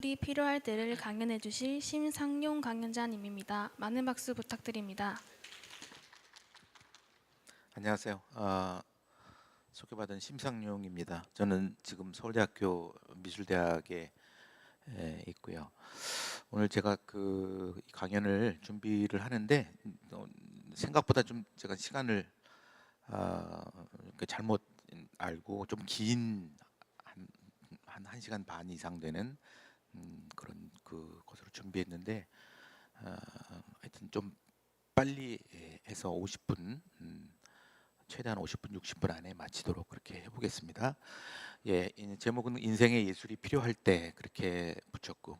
예술이 필요할 때를 강연해 주실 심상용 강연자님입니다. 많은 박수 부탁드립니다. 안녕하세요. 소개받은 심상용입니다. 저는 지금 서울대학교 미술대학에 있고요. 오늘 제가 그 강연을 준비를 하는데 생각보다 좀 제가 시간을 잘못 알고 좀 긴 한 시간 반 이상 되는 그런 것으로 준비했는데 하여튼 좀 빨리 해서 50분 최대한 50분, 60분 안에 마치도록 그렇게 해보겠습니다. 예, 제목은 인생의 예술이 필요할 때 그렇게 붙였고,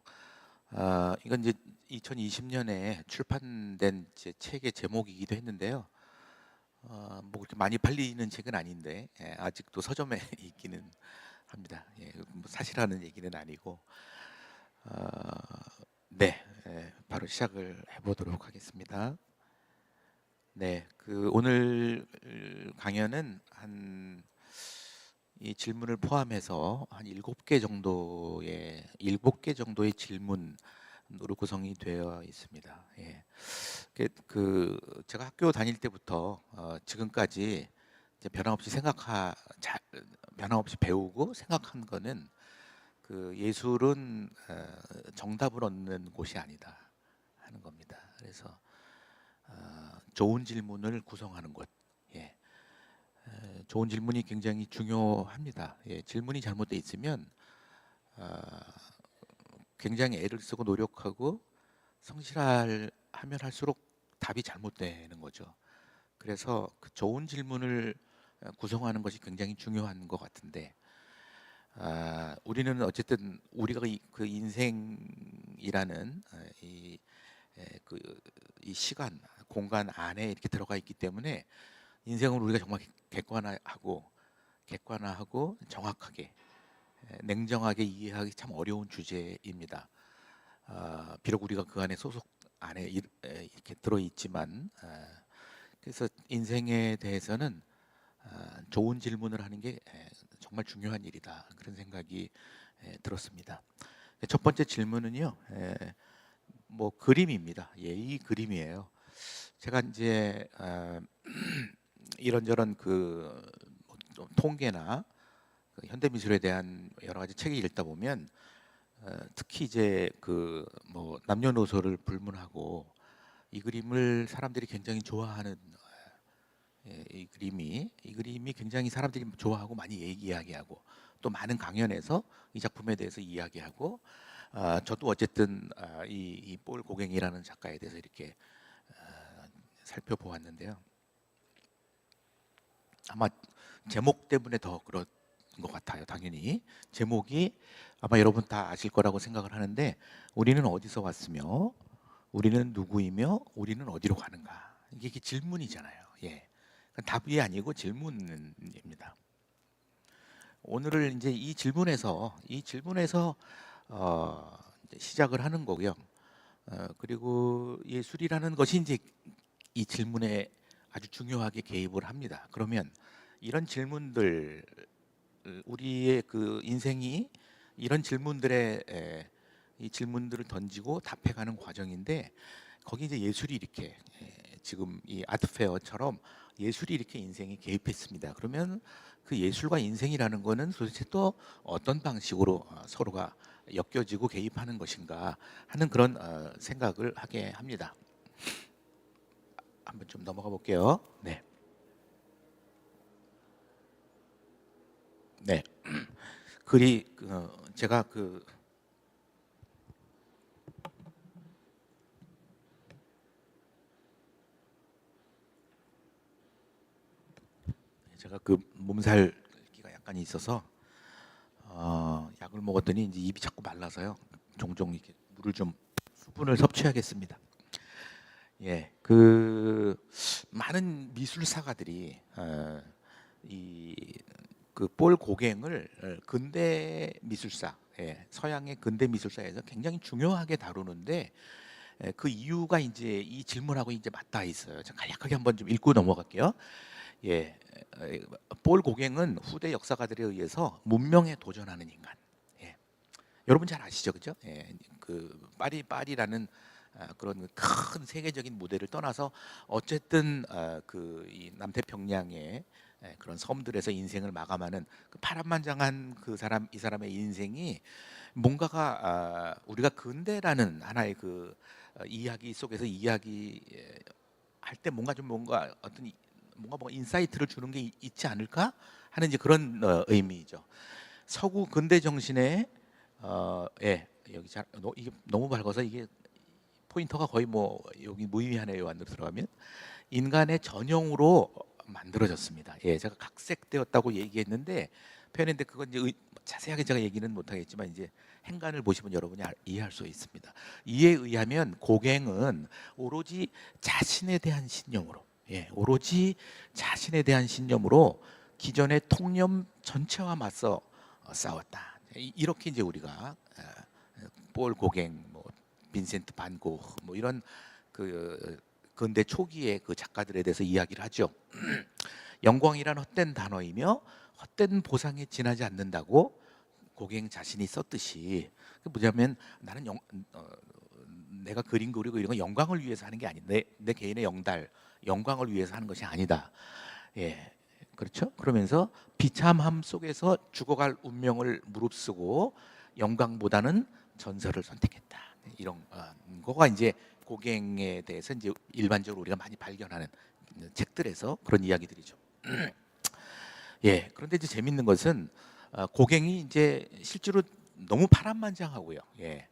이건 이제 2020년에 출판된 제 책의 제목이기도 했는데요. 뭐 그렇게 많이 팔리는 책은 아닌데 아직도 서점에 있기는 합니다. 예, 뭐 사실하는 얘기는 아니고, 네, 바로 시작을 해보도록 하겠습니다. 네, 오늘 강연은 이 질문을 포함해서 한 7개 정도의 질문으로 구성이 되어 있습니다. 예. 제가 학교 다닐 때부터 지금까지 이제 변함없이 배우고 생각한 거는 예술은 정답을 얻는 곳이 아니다 하는 겁니다. 그래서 좋은 질문을 구성하는 것. 예. 좋은 질문이 굉장히 중요합니다. 예, 질문이 잘못되어 있으면 굉장히 애를 쓰고 노력하고 성실하면 할수록 답이 잘못되는 거죠. 그래서 그 좋은 질문을 구성하는 것이 굉장히 중요한 것 같은데 우리는 어쨌든 우리가 그 인생이라는 이 시간, 공간 안에 이렇게 들어가 있기 때문에 인생을 우리가 정말 객관화하고 정확하게 냉정하게 이해하기 참 어려운 주제입니다. 비록 우리가 그 안에 소속 안에 이렇게 들어있지만 그래서 인생에 대해서는 좋은 질문을 하는 게 정말 중요한 일이다 그런 생각이 들었습니다. 첫 번째 질문은요, 뭐 그림입니다. 예, 이 그림이에요. 제가 이제 이런저런 좀 통계나 현대 미술에 대한 여러 가지 책을 읽다 보면 특히 이제 뭐 남녀노소를 불문하고 이 그림을 사람들이 굉장히 좋아하는 이 그림이 굉장히 사람들이 좋아하고 많이 이야기하고 또 많은 강연에서 이 작품에 대해서 이야기하고 저도 어쨌든 이 폴 고갱이라는 작가에 대해서 이렇게 살펴보았는데요. 아마 제목 때문에 더 그런 것 같아요. 당연히 제목이 아마 여러분 다 아실 거라고 생각을 하는데 우리는 어디서 왔으며 우리는 누구이며 우리는 어디로 가는가 이게 질문이잖아요. 예, 답이 아니고 질문입니다. 오늘을 이제 이 질문에서 이제 시작을 하는 거고요. 그리고 예술이라는 것이 이제 이 질문에 아주 중요하게 개입을 합니다. 그러면 이런 질문들 우리의 그 인생이 이런 이 질문들을 던지고 답해가는 과정인데 거기 이제 예술이 이렇게 지금 이 아트페어처럼 예술이 이렇게 인생에 개입했습니다. 그러면 그 예술과 인생이라는 거는 도대체 또 어떤 방식으로 서로가 엮여지고 개입하는 것인가 하는 그런 생각을 하게 합니다. 한번 좀 넘어가 볼게요. 네. 네. 제가 몸살기가 약간 있어서 약을 먹었더니 이제 입이 자꾸 말라서요. 종종 이렇게 수분을 섭취하겠습니다. 예, 많은 미술사가들이 폴 고갱을 근대 미술사, 서양의 근대 미술사에서 굉장히 중요하게 다루는데 그 이유가 이제 이 질문하고 이제 맞닿아 있어요. 자, 간략하게 한번 좀 읽고 넘어갈게요. 예, 폴 고갱은 후대 역사가들에 의해서 문명에 도전하는 인간. 예, 여러분 잘 아시죠, 그죠? 예, 그 파리라는 그런 큰 세계적인 무대를 떠나서 어쨌든 그이 남태평양의 그런 섬들에서 인생을 마감하는 그 파란만장한 이 사람의 인생이 뭔가가 우리가 근대라는 하나의 그 이야기 속에서 이야기 할 때 뭔가 어떤 뭔가 인사이트를 주는 게 있지 않을까 하는 이제 그런 의미죠. 서구 근대 정신의 예, 여기 이게 너무 밝아서 이게 포인터가 거의 뭐 여기 무의미하네요. 안으로 들어가면 인간의 전형으로 만들어졌습니다. 예, 제가 각색되었다고 얘기했는데 표현인데 그건 이제 자세하게 제가 얘기는 못하겠지만 이제 행간을 보시면 여러분이 이해할 수 있습니다. 이에 의하면 고갱은 오로지 자신에 대한 신념으로, 예, 오로지 자신에 대한 신념으로 기존의 통념 전체와 맞서 싸웠다. 이렇게 이제 우리가 폴 고갱, 뭐 빈센트 반 고흐, 뭐 이런 그 근대 초기의 그 작가들에 대해서 이야기를 하죠. 영광이란 헛된 단어이며 헛된 보상에 지나지 않는다고 고갱 자신이 썼듯이 그 뭐냐면 나는 내가 그림 그리고 이런 거 영광을 위해서 하는 게 아닌데 내 개인의 영광을 위해서 하는 것이 아니다. 예, 그렇죠? 그러면서 비참함 속에서 죽어갈 운명을 무릅쓰고 영광보다는 전설을 선택했다. 이런 거가 이제 고갱에 대해서 이제 일반적으로 우리가 많이 발견하는 책들에서 그런 이야기들이죠. 예, 그런데 이제 재밌는 것은 고갱이 이제 실제로 너무 파란만장하고요. 예,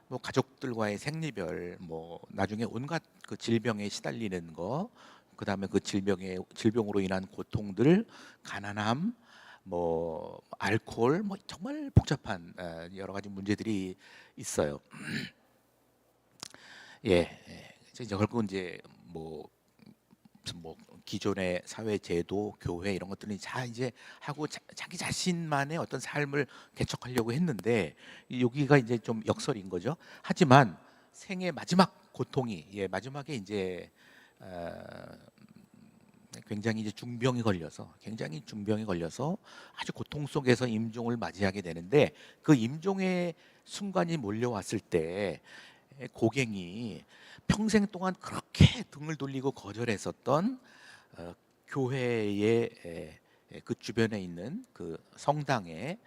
뭐 가족들과의 생리별, 뭐 나중에 온갖 그 질병에 시달리는 거, 그 다음에 그 질병으로 인한 고통들, 가난함, 뭐 알코올, 뭐 정말 복잡한 여러 가지 문제들이 있어요. 예, 예. 이제 결국은 이제 뭐 기존의 사회 제도, 교회 이런 것들은 다 이제 하고 자기 자신만의 어떤 삶을 개척하려고 했는데 여기가 이제 좀 역설인 거죠. 하지만 생의 마지막 고통이 마지막에 이제 굉장히 이제 굉장히 중병이 걸려서 아주 고통 속에서 임종을 맞이하게 되는데 그 임종의 순간이 몰려왔을 때 고갱이 평생 동안 그렇게 등을 돌리고 거절했었던 교회의 그 주변에 있는 그 성당의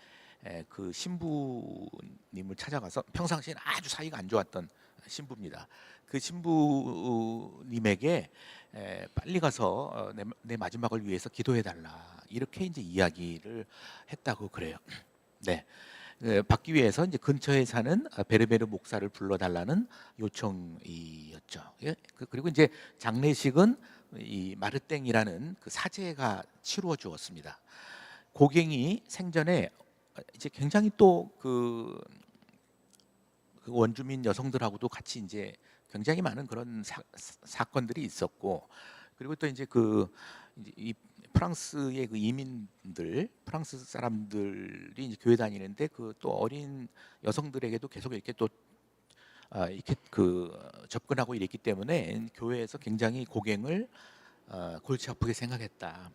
그 신부님을 찾아가서 평상시에는 아주 사이가 안 좋았던 신부입니다. 그 신부님에게 빨리 가서 내 마지막을 위해서 기도해 달라 이렇게 이제 이야기를 했다고 그래요. 네. 받기 위해서 이제 근처에 사는 베르베르 목사를 불러달라는 요청이었죠. 예? 그리고 이제 장례식은 이 마르땡이라는 그 사제가 치루어 주었습니다. 고갱이 생전에 이제 굉장히 또 그 원주민 여성들하고도 같이 이제 굉장히 많은 그런 사건들이 있었고, 그리고 또 이제 이 프랑스의 그 이민들, 프랑스 사람들이 이제 교회 다니는데 그 또 어린 여성들에게도 계속 이렇게 또 이렇게 그 접근하고 이랬기 때문에 교회에서 굉장히 고갱을 골치 아프게 생각했다.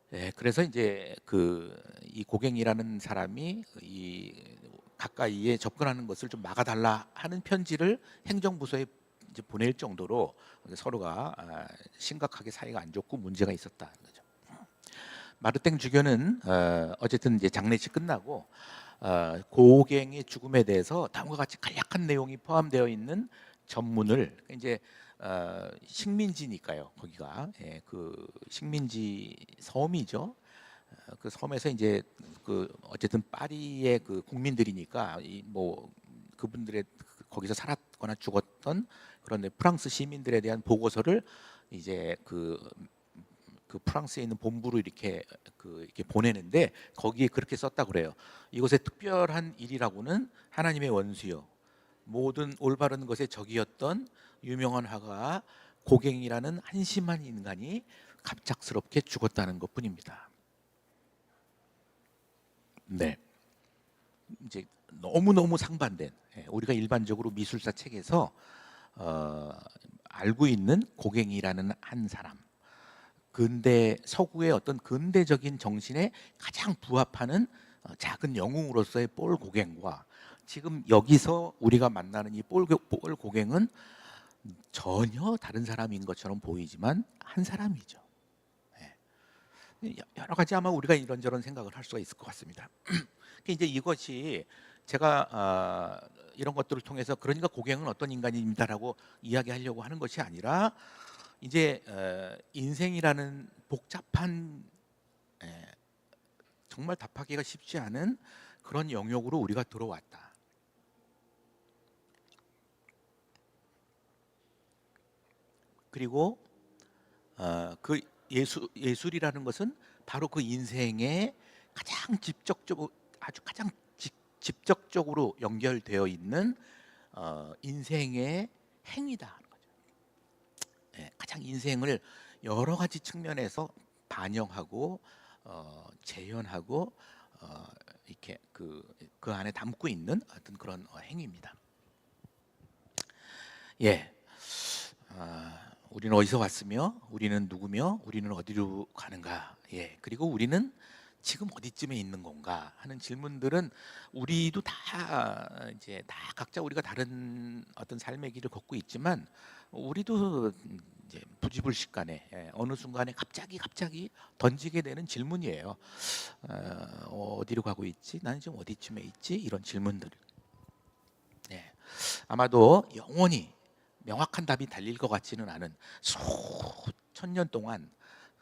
네, 그래서 이제 이 고갱이라는 사람이 이 가까이에 접근하는 것을 좀 막아달라 하는 편지를 행정부서에 이제 보낼 정도로 서로가 심각하게 사이가 안 좋고 문제가 있었다는 거죠. 마르땡 주교는 어쨌든 이제 장례식 끝나고 고갱의 죽음에 대해서 다음과 같이 간략한 내용이 포함되어 있는 전문을 이제 식민지니까요. 거기가 그 식민지 섬이죠. 그 섬에서 이제 그 어쨌든 파리의 그 국민들이니까 뭐 그분들의 거기서 살았거나 죽었던 그런 프랑스 시민들에 대한 보고서를 이제 그 프랑스에 있는 본부로 이렇게 이렇게 보내는데 거기에 그렇게 썼다 그래요. 이것의 특별한 일이라고는 하나님의 원수요 모든 올바른 것의 적이었던 유명한 화가 고갱이라는 한심한 인간이 갑작스럽게 죽었다는 것뿐입니다. 네, 이제 너무 상반된 우리가 일반적으로 미술사 책에서 알고 있는 고갱이라는 한 사람, 근대 서구의 어떤 근대적인 정신에 가장 부합하는 작은 영웅으로서의 볼 고갱과 지금 여기서 우리가 만나는 이 볼 고갱은 전혀 다른 사람인 것처럼 보이지만 한 사람이죠. 여러 가지 아마 우리가 이런저런 생각을 할 수가 있을 것 같습니다. 이제 이것이 제가 이런 것들을 통해서 그러니까 고갱은 어떤 인간입니다라고 이야기하려고 하는 것이 아니라 이제 인생이라는 복잡한 정말 답하기가 쉽지 않은 그런 영역으로 우리가 들어왔다. 그리고 그 예술이라는 것은 바로 그 인생에 가장 직접적으로 직접적으로 연결되어 있는 인생의 행위다 하는 거죠. 가장 인생을 여러 가지 측면에서 반영하고 재현하고 이렇게 그 안에 담고 있는 어떤 그런 행위입니다. 우리는 어디서 왔으며 우리는 누구며 우리는 어디로 가는가? 그리고 우리는 지금 어디쯤에 있는 건가 하는 질문들은 우리도 다 이제 다 각자 우리가 다른 어떤 삶의 길을 걷고 있지만 우리도 이제 부지불식간에 어느 순간에 갑자기 던지게 되는 질문이에요. 어디로 가고 있지? 나는 지금 어디쯤에 있지? 이런 질문들. 아마도 영원히 명확한 답이 달릴 것 같지는 않은 수천 년 동안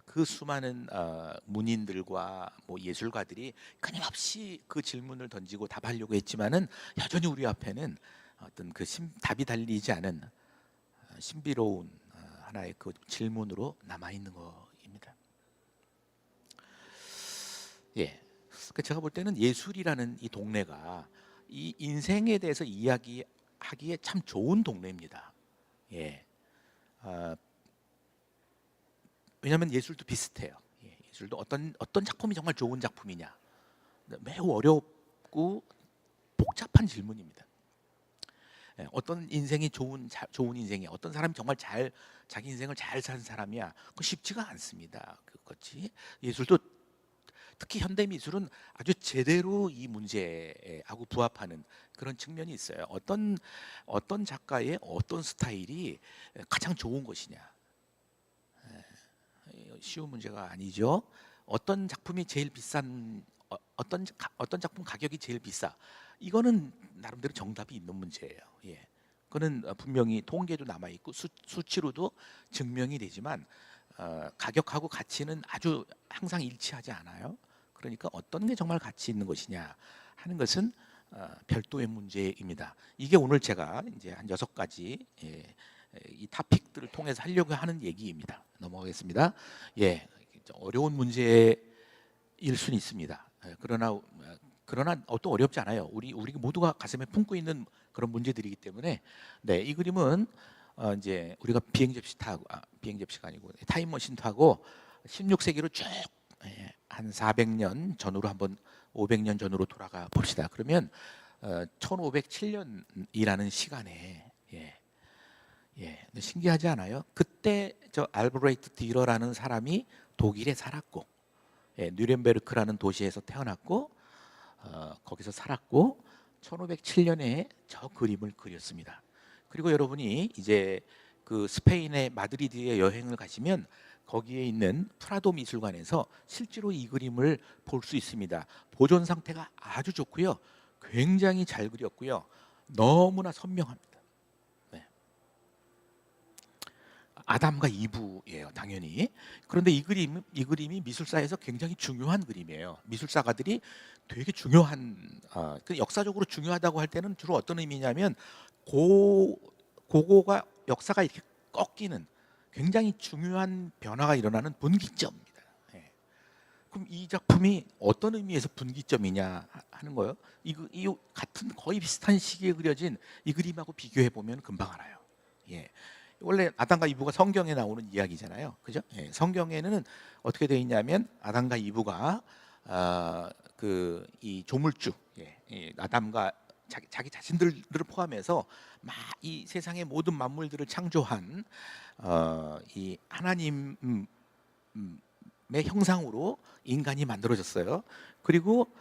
그 수많은 문인들과 뭐 예술가들이 끊임없이 그 질문을 던지고 답하려고 했지만은 여전히 우리 앞에는 어떤 그 답이 달리지 않은 신비로운 하나의 그 질문으로 남아 있는 것입니다. 제가 볼 때는 예술이라는 이 동네가 이 인생에 대해서 이야기하기에 참 좋은 동네입니다. 왜냐하면 예술도 비슷해요. 예술도 어떤 작품이 정말 좋은 작품이냐, 매우 어렵고 복잡한 질문입니다. 어떤 인생이 좋은 인생이야, 어떤 사람이 정말 자기 인생을 잘 산 사람이야, 그거 쉽지가 않습니다. 그것이 예술도 특히 현대 미술은 아주 제대로 이 문제하고 부합하는 그런 측면이 있어요. 어떤 작가의 어떤 스타일이 가장 좋은 것이냐, 쉬운 문제가 아니죠. 어떤 작품이 제일 비싼, 어떤 작품 가격이 제일 비싸, 이거는 나름대로 정답이 있는 문제예요. 그거는 분명히 통계도 남아 있고 수치로도 증명이 되지만 가격하고 가치는 아주 항상 일치하지 않아요. 그러니까 어떤 게 정말 가치 있는 것이냐 하는 것은 별도의 문제입니다. 이게 오늘 제가 이제 한 6가지 이 토픽들을 통해서 하려고 하는 얘기입니다. 넘어가겠습니다. 어려운 문제일 수는 있습니다. 그러나 또 어렵지 않아요. 우리 모두가 가슴에 품고 있는 그런 문제들이기 때문에 이 그림은 이제 우리가 비행접시가 아니고 타임머신 타고 16세기로 쭉 한 400년 전으로 한번 500년 전으로 돌아가 봅시다. 그러면 1507년이라는 시간에 근데 신기하지 않아요? 그때 저 알브레이트 듀러라는 사람이 독일에 살았고 뉘렌베르크라는 도시에서 태어났고 거기서 살았고 1507년에 저 그림을 그렸습니다. 그리고 여러분이 이제 그 스페인의 마드리드에 여행을 가시면 거기에 있는 프라도 미술관에서 실제로 이 그림을 볼 수 있습니다. 보존 상태가 아주 좋고요, 굉장히 잘 그렸고요, 너무나 선명합니다. 아담과 이브예요, 당연히. 그런데 이 그림이 미술사에서 굉장히 중요한 그림이에요. 미술사가들이 되게 중요한, 역사적으로 중요하다고 할 때는 주로 어떤 의미냐면 고고가 역사가 이렇게 꺾이는 굉장히 중요한 변화가 일어나는 분기점입니다. 그럼 이 작품이 어떤 의미에서 분기점이냐 하는 거예요. 이 같은 거의 비슷한 시기에 그려진 이 그림하고 비교해 보면 금방 알아요. 원래 아담과 이브가 성경에 나오는 이야기잖아요, 그죠? 성경에는 어떻게 되어 있냐면 아담과 이브가 이 조물주, 아담과 자기 자신들을 포함해서 이 세상의 모든 만물들을 창조한 이 하나님의 형상으로 인간이 만들어졌어요. 그리고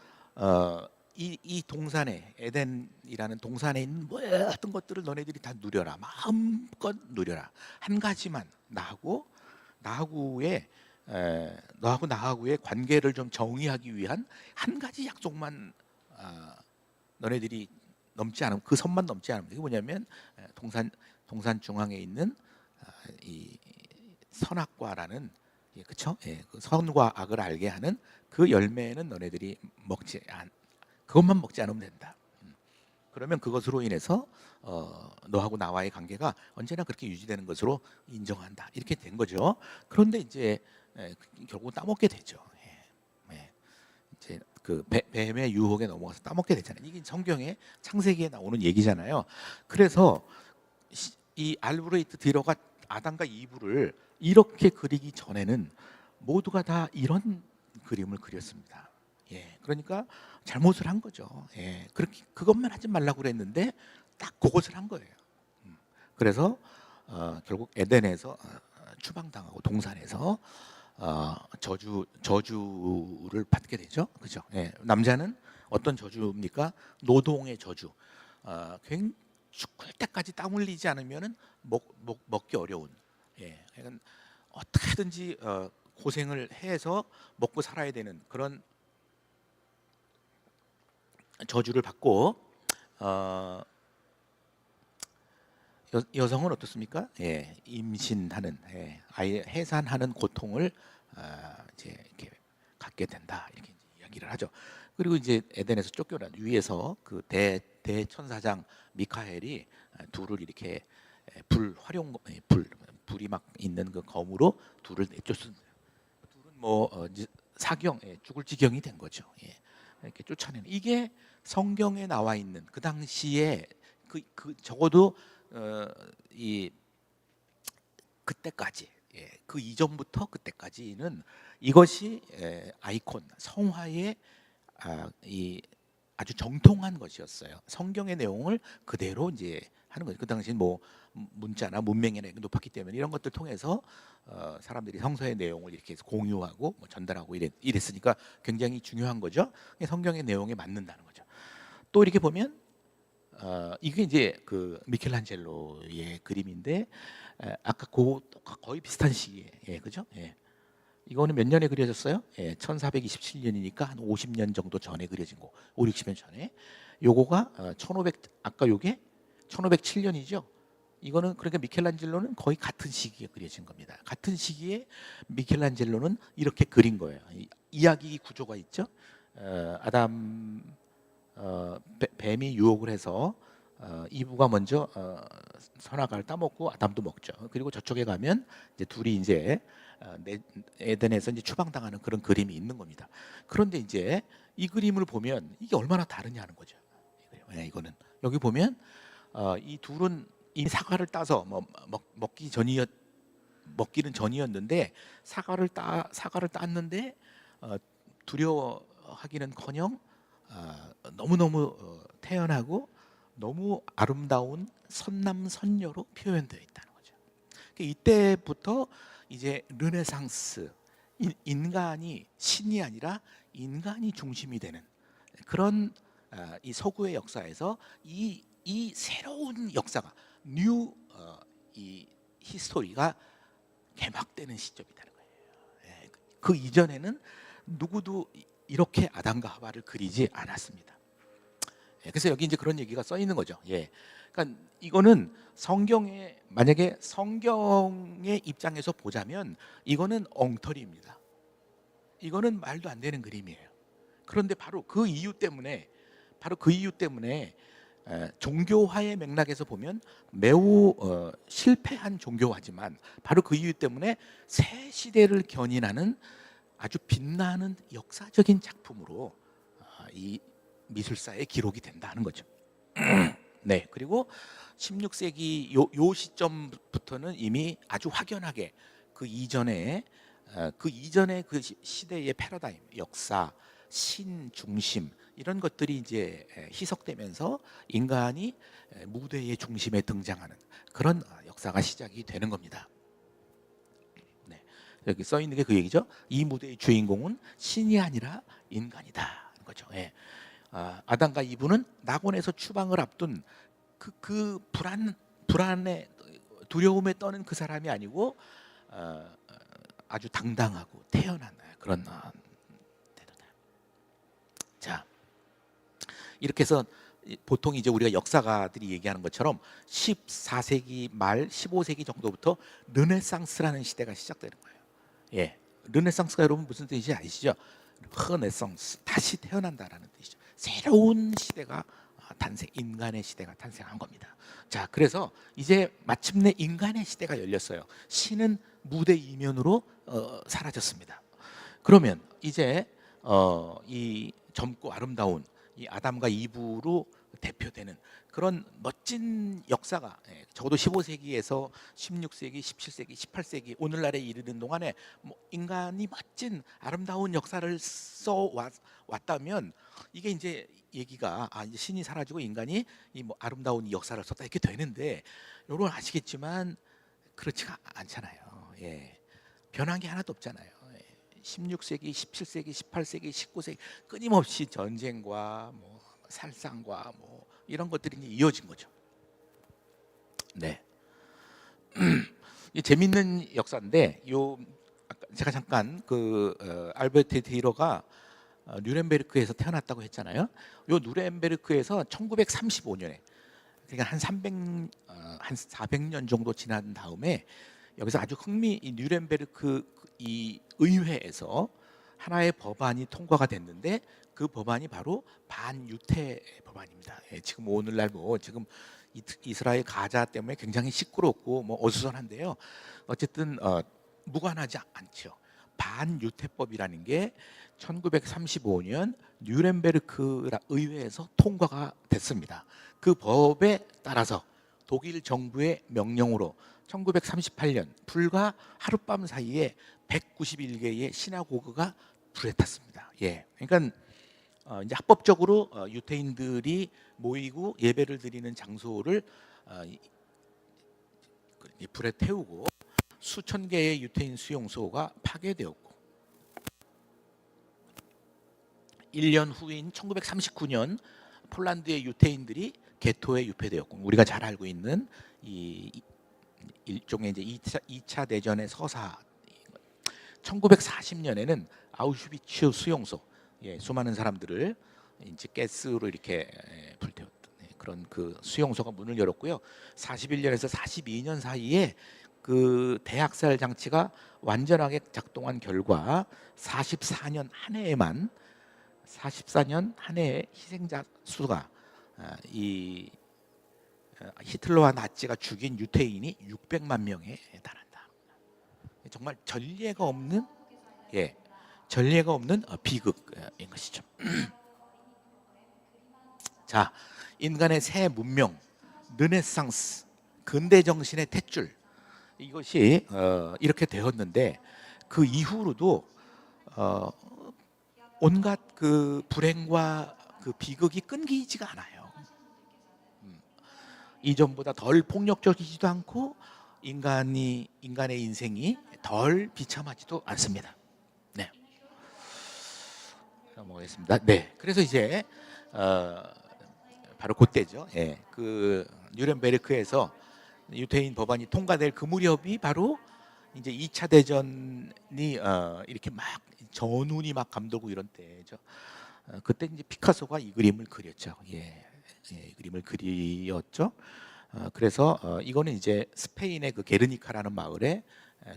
이 동산에 에덴이라는 동산에 있는 모든 것들을 너네들이 다 누려라. 마음껏 누려라. 한 가지만 나하고의 너하고 나하고의 관계를 좀 정의하기 위한 한 가지 약속만 너네들이 넘지 않으면 그 선만 넘지 않으면 이게 뭐냐면 동산 중앙에 있는 이 선악과라는 그쵸? 그 선과 악을 알게 하는 그 열매는 너네들이 그것만 먹지 않으면 된다. 그러면 그것으로 인해서 너하고 나와의 관계가 언제나 그렇게 유지되는 것으로 인정한다. 이렇게 된 거죠. 그런데 이제 결국 따먹게 되죠. 이제 그 뱀의 유혹에 넘어가서 따먹게 되잖아요. 이게 성경의 창세기에 나오는 얘기잖아요. 그래서 이 알브레이트 디러가 아담과 이브를 이렇게 그리기 전에는 모두가 다 이런 그림을 그렸습니다. 그러니까 잘못을 한 거죠. 그렇게 그것만 하지 말라고 그랬는데 딱 그것을 한 거예요. 그래서 결국 에덴에서 추방당하고 동산에서 저주를 받게 되죠. 그죠? 남자는 어떤 저주입니까? 노동의 저주. 굉장히 죽을 때까지 땀 흘리지 않으면은 먹기 어려운. 그러니까 어떻게든지 고생을 해서 먹고 살아야 되는 그런 저주를 받고 여성은 어떻습니까? 임신하는 아이 해산하는 고통을 이제 이렇게 갖게 된다 이렇게 이야기를 하죠. 그리고 이제 에덴에서 쫓겨난 위에서 그 대천사장 미카엘이 둘을 이렇게 불이 막 있는 그 검으로 둘을 내쫓습니다. 둘은 뭐 이제 죽을 지경이 된 거죠. 이렇게 쫓아내는 이게 성경에 나와 있는 그 당시에 그 적어도 이 그때까지 그 이전부터 그때까지는 이것이 아이콘 성화의 이 아주 정통한 것이었어요. 성경의 내용을 그대로 이제 하는 거죠. 그 당시 뭐 문자나 문맹이나 높았기 때문에 이런 것들 통해서 사람들이 성서의 내용을 이렇게 공유하고 뭐 전달하고 이랬으니까 굉장히 중요한 거죠. 성경의 내용에 맞는다는 거죠. 또 이렇게 보면 이게 이제 그 미켈란젤로의 그림인데 아까 거의 비슷한 시기에 그죠? 이거는 몇 년에 그려졌어요? 1427년이니까 한 50년 정도 전에 그려진 거. 5, 60년 전에. 요거가 1500 아까 요게 1507년이죠. 이거는 그러니까 미켈란젤로는 거의 같은 시기에 그려진 겁니다. 같은 시기에 미켈란젤로는 이렇게 그린 거예요. 이야기 구조가 있죠. 아담 뱀이 유혹을 해서 이브가 먼저 선악과를 따먹고 아담도 먹죠. 그리고 저쪽에 가면 이제 둘이 이제 에덴에서 이제 추방당하는 그런 그림이 있는 겁니다. 그런데 이제 이 그림을 보면 이게 얼마나 다르냐는 거죠. 이거는 여기 보면 이 둘은 이미 사과를 따서 먹기는 전이었는데 사과를 땄는데 두려워하기는커녕 너무너무 태연하고 너무 아름다운 선남선녀로 표현되어 있다는 거죠. 이때부터 이제 르네상스 인간이 신이 아니라 인간이 중심이 되는 그런 이 서구의 역사에서 이 새로운 역사가 이 히스토리가 개막되는 시점이라는 거예요. 그 이전에는 누구도 이렇게 아담과 하와를 그리지 않았습니다. 그래서 여기 이제 그런 얘기가 써 있는 거죠. 그러니까 이거는 만약에 성경의 입장에서 보자면 이거는 엉터리입니다. 이거는 말도 안 되는 그림이에요. 그런데 바로 그 이유 때문에 종교화의 맥락에서 보면 매우 실패한 종교화지만 바로 그 이유 때문에 새 시대를 견인하는 아주 빛나는 역사적인 작품으로 이 미술사에 기록이 된다는 거죠. 네, 그리고 16세기 요 시점부터는 이미 아주 확연하게 그 이전에 그 시대의 패러다임, 역사, 신 중심 이런 것들이 이제 희석되면서 인간이 무대의 중심에 등장하는 그런 역사가 시작이 되는 겁니다. 네, 여기 써 있는 게 그 얘기죠. 이 무대의 주인공은 신이 아니라 인간이다. 거죠. 예. 아담과 이브는 낙원에서 추방을 앞둔 그 불안에 두려움에 떠는 그 사람이 아니고 아주 당당하고 태연한 그런 태도다. 자, 이렇게 해서 보통 이제 우리가 역사가들이 얘기하는 것처럼 14세기 말 15세기 정도부터 르네상스라는 시대가 시작되는 거예요. 예, 르네상스가 여러분 무슨 뜻인지 아시죠? 르네상스, 다시 태어난다라는 뜻이죠. 새로운 시대가 인간의 시대가 탄생한 겁니다. 자, 그래서 이제 마침내 인간의 시대가 열렸어요. 신은 무대 이면으로 사라졌습니다. 그러면 이제 이 젊고 아름다운 이 아담과 이브로 대표되는 그런 멋진 역사가 적어도 15세기에서 16세기, 17세기, 18세기 오늘날에 이르는 동안에 인간이 멋진 아름다운 역사를 써 왔다면 이게 이제 얘기가 이제 신이 사라지고 인간이 이 아름다운 역사를 썼다 이렇게 되는데 여러분 아시겠지만 그렇지가 않잖아요. 예. 변한 게 하나도 없잖아요. 16세기, 17세기, 18세기, 19세기 끊임없이 전쟁과 살상과 이런 것들이 이어진 거죠. 네. 이 재밌는 역사인데 아까 제가 잠깐 알베르트 디러가 뉴렌베르크에서 태어났다고 했잖아요. 요 뉴렌베르크에서 1935년에 그러니까 한 400년 정도 지난 다음에 여기서 아주 이 뉴렌베르크 이 의회에서 하나의 법안이 통과가 됐는데 그 법안이 바로 반유태 법안입니다. 지금 오늘날 지금 이스라엘 가자 때문에 굉장히 시끄럽고 어수선한데요. 어쨌든 무관하지 않죠. 반유태법이라는 게 1935년 뉴렌베르크 의회에서 통과가 됐습니다. 그 법에 따라서 독일 정부의 명령으로 1938년 불과 하룻밤 사이에 191개의 시나고그가 불에 탔습니다. 예, 그러니까 이제 합법적으로 유태인들이 모이고 예배를 드리는 장소를 불에 태우고 수천 개의 유태인 수용소가 파괴되었고 1년 후인 1939년 폴란드의 유태인들이 게토에 유폐되었고 우리가 잘 알고 있는 이 일종의 이제 2차 대전의 서사. 1940년에는 아우슈비츠 수용소, 수많은 사람들을 이제 가스로 이렇게 불태웠던 그런 그 수용소가 문을 열었고요. 41년에서 42년 사이에 그 대학살 장치가 완전하게 작동한 결과 44년 한 해의 희생자 수가 이 히틀러와 나치가 죽인 유태인이 600만 명에 달한다. 정말 전례가 없는 비극인 것이죠. 자, 인간의 새 문명, 르네상스, 근대 정신의 탯줄 이것이 이렇게 되었는데 그 이후로도 온갖 그 불행과 그 비극이 끊기지가 않아요. 이전보다 덜 폭력적이지도 않고 인간의 인생이 덜 비참하지도 않습니다. 네, 넘어가겠습니다. 네, 그래서 이제 바로 그때죠. 그 뉴렌베르크에서 유태인 법안이 통과될 그 무렵이 바로 이제 2차 대전이 이렇게 막 전운이 막 감돌고 이런 때죠. 그때 이제 피카소가 이 그림을 그렸죠. 이 그림을 그렸죠. 그래서 이거는 이제 스페인의 그 게르니카라는 마을에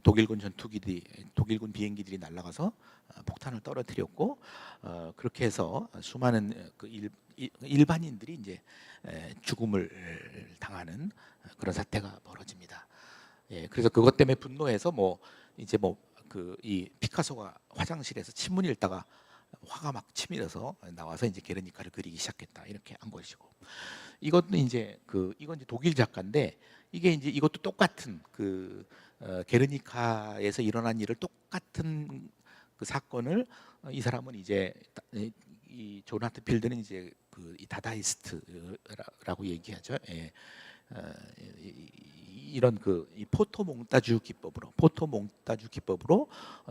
독일군 비행기들이 날아가서 폭탄을 떨어뜨렸고 그렇게 해서 수많은 그 일반인들이 이제 죽음을 당하는 그런 사태가 벌어집니다. 그래서 그것 때문에 분노해서 이 피카소가 화장실에서 친문 읽다가 화가 막 치밀어서 나와서 이제 게르니카를 그리기 시작했다 이렇게 한 것이고 이것도 이제 이건 이제 독일 작가인데 이게 이제 이것도 똑같은 게르니카에서 일어난 일을 똑같은 그 사건을 이 사람은 이제 이 조나탄 필드는 이제 이 다다이스트라고 얘기하죠. 이런 이 포토몽타주 기법으로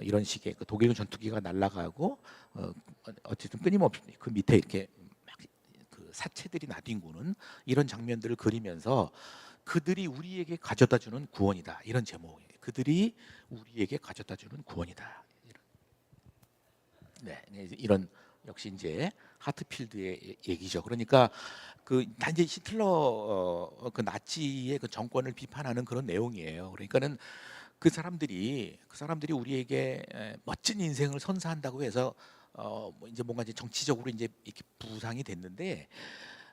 이런 식의 그 독일 전투기가 날아가고 어쨌든 끊임없이 그 밑에 이렇게 막 그 사체들이 나뒹구는 이런 장면들을 그리면서 그들이 우리에게 가져다주는 구원이다, 이런 제목이에요. 그들이 우리에게 가져다주는 구원이다. 네, 이런 역시 이제 하트필드의 얘기죠. 그러니까 그 단지 히틀러 그 나치의 그 정권을 비판하는 그런 내용이에요. 그러니까는 그 사람들이 우리에게 멋진 인생을 선사한다고 해서 뭐 이제 뭔가 이제 정치적으로 이제 이렇게 부상이 됐는데,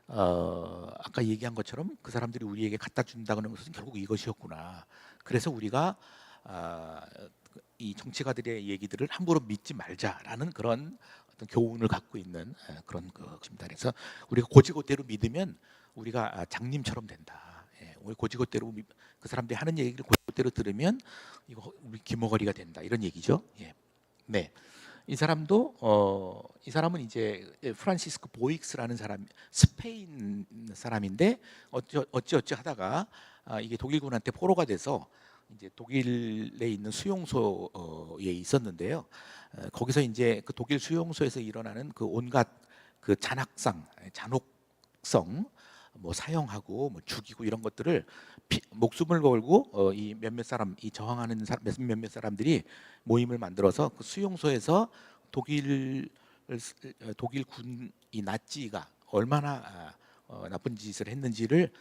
아까 얘기한 것처럼 그 사람들이 우리에게 갖다 준다는 것은 결국 이것이었구나. 그래서 우리가 이 정치가들의 얘기들을 함부로 믿지 말자라는 그런 어떤 교훈을 갖고 있는 그런 것입니다. 그래서 우리가 고지고대로 믿으면 우리가 장님처럼 된다. 우리 고지고대로 그 사람들이 하는 얘기를 고지고대로 들으면 이거 우리 기머거리가 된다, 이런 얘기죠. 예. 네. 이 사람은 이제 프란시스코 보익스라는 사람, 스페인 사람인데 어찌 하다가 이게 독일군한테 포로가 돼서 이제 독일에 있는 수용소에 있었는데요. 거기서 이제 그 독일 수용소에서 일어나는 그 온갖 그 잔혹성, 뭐 사형하고 뭐 죽이고 이런 것들을 목숨을 걸고 이 저항하는 몇몇 사람들이 모임을 만들어서 그 수용소에서 독일군 이 나치가 얼마나 나쁜 짓을 했는지를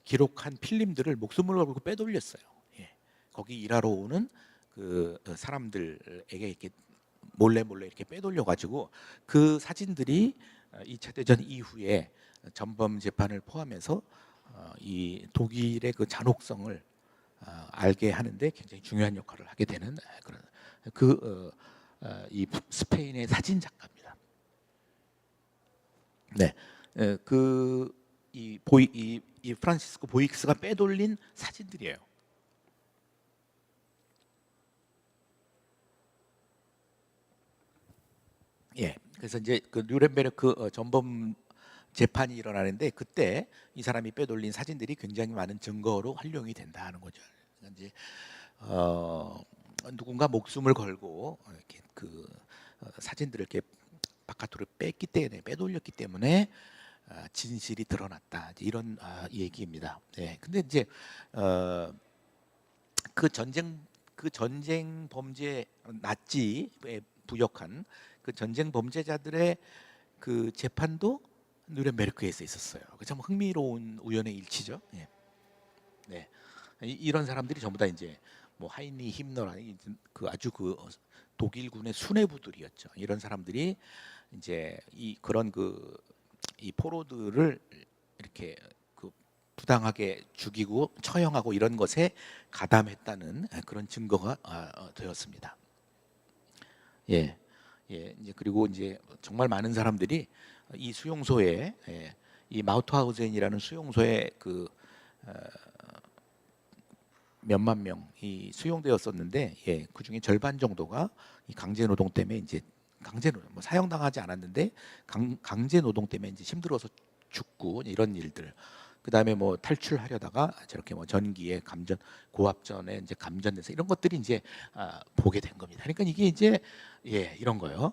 기록한 필름들을 목숨을 걸고 빼돌렸어요. 예. 거기 일하러 오는 그 사람들에게 이렇게 몰래 이렇게 빼돌려 가지고 그 사진들이 2차 대전 이후에 전범 재판을 포함해서 이 독일의 그 잔혹성을 알게 하는데 굉장히 중요한 역할을 하게 되는 그런 이 스페인의 사진 작가입니다. 네, 이 프란시스코 보익스가 빼돌린 사진들이에요. 예, 그래서 이제 그 뉴렌베르크 전범 재판이 일어나는데 그때 이 사람이 빼돌린 사진들이 굉장히 많은 증거로 활용이 된다는 거죠. 그러니까 이제 누군가 목숨을 걸고 이렇게 사진들을 이렇게 바깥으로 빼돌렸기 때문에 진실이 드러났다, 이런 얘기입니다. 네, 근데 이제 그 전쟁 범죄, 나치에 부역한 그 전쟁 범죄자들의 그 재판도 누렌베르크에서 있었어요. 참 흥미로운 우연의 일치죠. 예. 네, 이런 사람들이 전부 다 이제 뭐 하이니 힘너라는 그 아주 그 독일군의 수뇌부들이었죠. 이런 사람들이 이제 그런 이 포로들을 이렇게 부당하게 죽이고 처형하고 이런 것에 가담했다는 그런 증거가 되었습니다. 예, 이제 그리고 이제 정말 많은 사람들이 이 수용소에, 이 마우트하우젠이라는 수용소에 몇만 명이 수용되었었는데, 그 중에 절반 정도가 이 강제 노동 때문에 이제 뭐 사형당하지 않았는데 강제 노동 때문에 이제 힘들어서 죽고 이런 일들. 그다음에 뭐 탈출하려다가 저렇게 뭐 전기에 고압전에 이제 감전돼서 이런 것들이 이제 보게 된 겁니다. 그러니까 이게 이제 이런 거예요.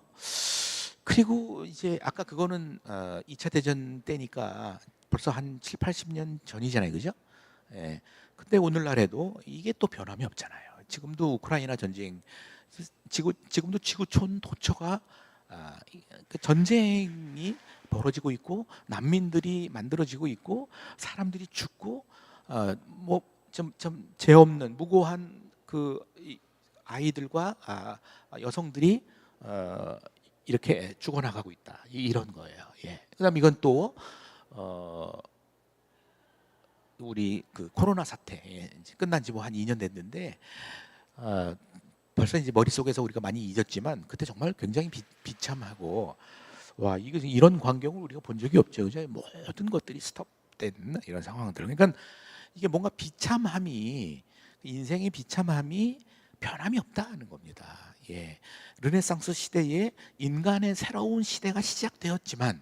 그리고 이제 아까 그거는 2차 대전 때니까 벌써 한 7, 80년 전이잖아요, 그죠? 예. 근데 오늘날에도 이게 또 변함이 없잖아요. 지금도 우크라이나 전쟁, 지금도 지구촌 도처가 그 전쟁이 벌어지고 있고 난민들이 만들어지고 있고 사람들이 죽고 뭐 좀 죄 없는 무고한 그 아이들과 여성들이 이렇게 죽어나가고 있다, 이런 거예요. 예. 그다음 이건 또 우리 그 코로나 사태 이제 끝난 지 뭐 한 2년 됐는데 벌써 이제 머릿속에서 우리가 많이 잊었지만 그때 정말 굉장히 비참하고, 와, 이런 광경을 우리가 본 적이 없죠. 그죠? 모든 것들이 스톱된 이런 상황들. 그러니까 이게 뭔가 인생의 비참함이 변함이 없다는 겁니다. 예. 르네상스 시대에 인간의 새로운 시대가 시작되었지만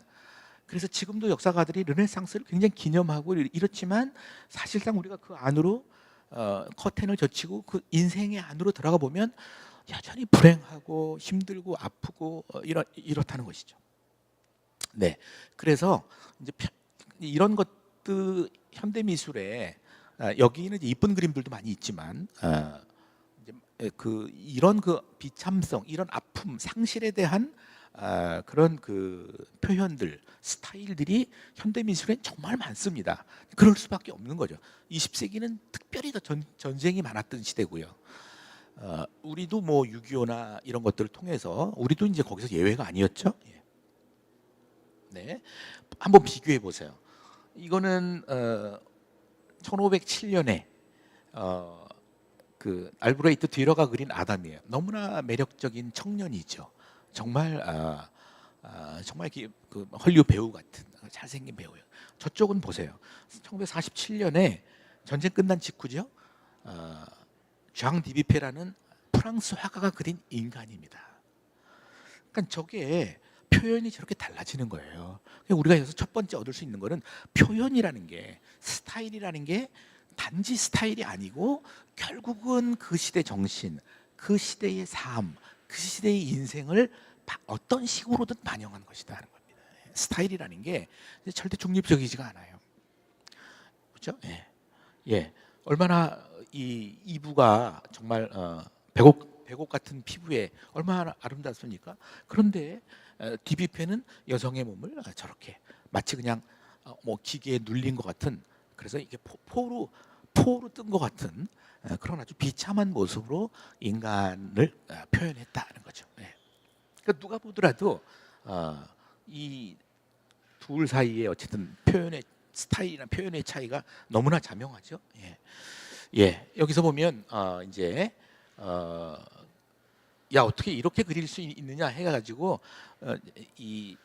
그래서 지금도 역사가들이 르네상스를 굉장히 기념하고 이렇지만 사실상 우리가 그 안으로 커튼을 젖히고 그 인생의 안으로 들어가 보면 여전히 불행하고 힘들고 아프고 이렇다는 것이죠. 네, 그래서 이제 이런 것들 현대 미술에 여기는 이제 이쁜 그림들도 많이 있지만 이제 이런 그 비참성, 이런 아픔, 상실에 대한 그런 그 표현들, 스타일들이 현대 미술엔 정말 많습니다. 그럴 수밖에 없는 거죠. 20세기는 특별히 더 전쟁이 많았던 시대고요. 우리도 뭐 6.25나 이런 것들을 통해서 우리도 이제 거기서 예외가 아니었죠. 예. 네, 한번 비교해 보세요. 이거는 1507년에 그 알브레이트 뒤러가 그린 아담이에요. 너무나 매력적인 청년이죠. 정말 정말 그 헐리우드 배우 같은 잘생긴 배우예요. 저쪽은 보세요. 1947년에 전쟁 끝난 직후죠. 장 디비페라는 프랑스 화가가 그린 인간입니다. 그러니까 저게 표현이 저렇게 달라지는 거예요. 우리가 여기서 첫 번째 얻을 수 있는 거는 표현이라는 게, 스타일이라는 게 단지 스타일이 아니고 결국은 그 시대 정신, 그 시대의 삶, 그 시대의 인생을 어떤 식으로든 반영한 것이다 하는 겁니다. 스타일이라는 게 절대 중립적이지가 않아요. 그렇죠? 예. 예. 얼마나 이 이브가 정말 백옥 같은 피부에 얼마나 아름답습니까? 그런데 디비페는 여성의 몸을 저렇게 마치 그냥 뭐 기계에 눌린 것 같은, 그래서 이게 포로 뜬 것 같은 그런 아주 비참한 모습으로 인간을 표현했다는 거죠. 예. 그러니까 누가 보더라도 이 둘 사이에 어쨌든 표현의 스타일이나 표현의 차이가 너무나 자명하죠. 예. 예, 여기서 보면 이제 야 어떻게 이렇게 그릴 수 있느냐 해가지고 이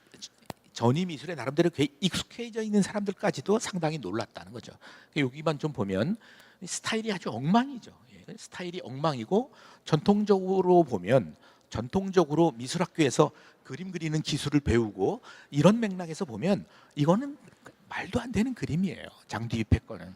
전위 미술에 나름대로 익숙해져 있는 사람들까지도 상당히 놀랐다는 거죠. 여기만 좀 보면 스타일이 아주 엉망이죠. 예, 스타일이 엉망이고 전통적으로 보면 전통적으로 미술학교에서 그림 그리는 기술을 배우고 이런 맥락에서 보면 이거는 말도 안 되는 그림이에요. 장디휘페 거는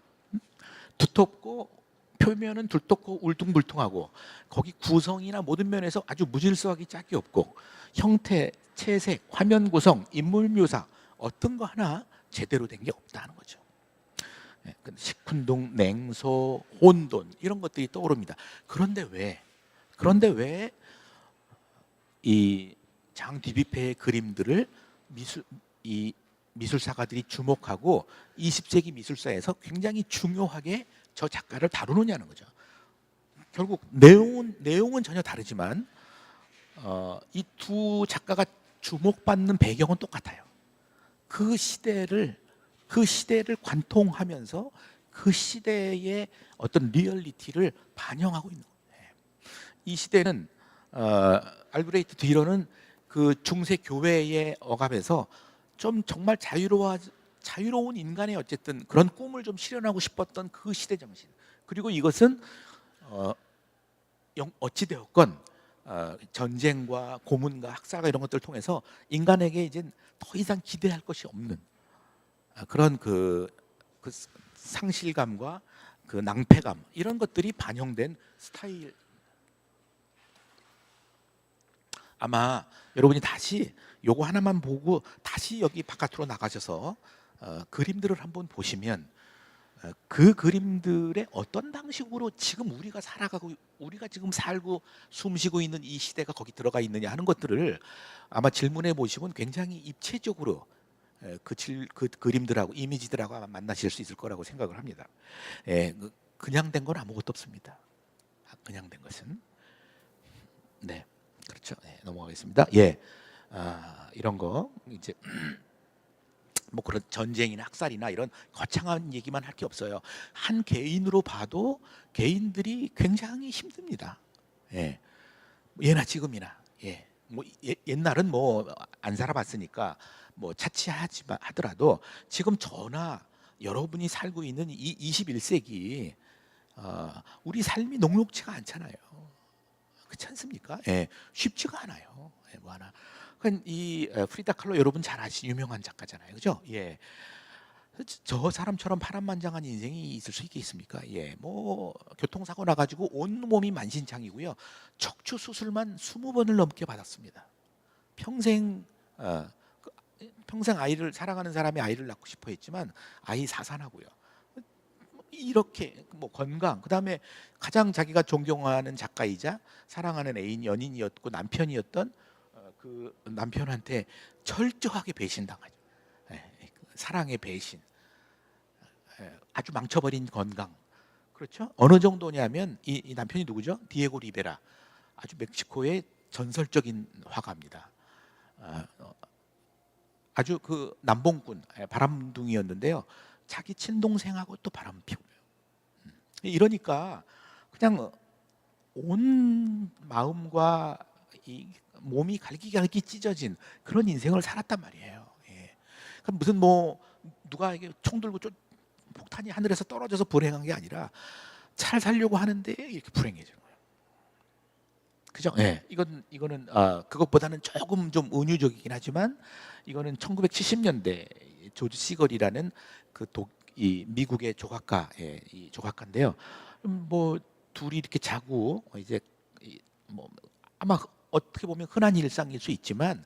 두텁고 표면은 두텁고 울퉁불퉁하고 거기 구성이나 모든 면에서 아주 무질서하기 짝이 없고 형태, 채색, 화면 구성, 인물 묘사 어떤 거 하나 제대로 된 게 없다는 거죠. 식훈동, 냉소, 혼돈 이런 것들이 떠오릅니다. 그런데 왜 이 장 디비페의 그림들을 미술사가들이 주목하고 20세기 미술사에서 굉장히 중요하게 저 작가를 다루느냐는 거죠. 결국 내용은 전혀 다르지만 이 두 작가가 주목받는 배경은 똑같아요. 그 시대를 관통하면서 그 시대의 어떤 리얼리티를 반영하고 있는 거예요. 이 시대는 알브레이트 뒤로는 그 중세 교회의 억압에서 좀 정말 자유로운 인간의 어쨌든 그런 꿈을 좀 실현하고 싶었던 그 시대 정신, 그리고 이것은 어찌 되었건 전쟁과 고문과 학살과 이런 것들을 통해서 인간에게 이제 더 이상 기대할 것이 없는 그런 그 상실감과 그 낭패감 이런 것들이 반영된 스타일. 아마 여러분이 다시 요거 하나만 보고 다시 여기 바깥으로 나가셔서 그림들을 한번 보시면 그 그림들의 어떤 방식으로 지금 우리가 살아가고 우리가 지금 살고 숨쉬고 있는 이 시대가 거기 들어가 있느냐 하는 것들을 아마 질문해 보시면 굉장히 입체적으로 그 그림들하고 이미지들하고 아마 만나실 수 있을 거라고 생각을 합니다. 그냥 된 건 아무것도 없습니다. 그냥 된 것은. 네, 그렇죠. 네, 넘어가겠습니다. 예, 이런 거 이제 뭐 그런 전쟁이나 학살이나 이런 거창한 얘기만 할 게 없어요. 한 개인으로 봐도 개인들이 굉장히 힘듭니다. 예, 예나 지금이나. 예, 뭐 옛날은 뭐 안 살아봤으니까 뭐 하더라도 지금 저나 여러분이 살고 있는 이 21세기 우리 삶이 녹록치가 않잖아요. 그렇지 않습니까? 예, 쉽지가 않아요. 예, 뭐 하나. 그러니까 이 프리다 칼로 여러분 잘 아시는 유명한 작가잖아요, 그죠? 예, 저 사람처럼 파란만장한 인생이 있을 수 있겠습니까? 예, 뭐 교통사고 나가지고 온 몸이 만신창이고요. 척추 수술만 20번을 넘게 받았습니다. 평생 그, 평생 아이를 사랑하는 사람이 아이를 낳고 싶어 했지만 아이 사산하고요. 이렇게 뭐 건강, 그다음에 가장 자기가 존경하는 작가이자 사랑하는 애인, 연인이었고 남편이었던 그 남편한테 철저하게 배신당하죠. 예, 사랑의 배신, 아주 망쳐버린 건강. 그렇죠? 어느 정도냐면 이 남편이 누구죠? 디에고 리베라, 아주 멕시코의 전설적인 화가입니다. 아주 그 남봉꾼, 바람둥이였는데요. 자기 친동생하고 또 바람 피워요. 이러니까 그냥 온 마음과 이 몸이 갈기갈기 찢어진 그런 인생을 살았단 말이에요. 예. 그러니까 무슨 뭐 누가 이게 총 들고 폭탄이 하늘에서 떨어져서 불행한 게 아니라 잘 살려고 하는데 이렇게 불행해지는 거예요. 그죠? 예. 이거는 그것보다는 조금 좀 은유적이긴 하지만 이거는 1970년대 조지 시걸이라는 이 미국의 조각가, 이 조각가인데요. 뭐 둘이 이렇게 자고 이제 뭐 아마 어떻게 보면 흔한 일상일 수 있지만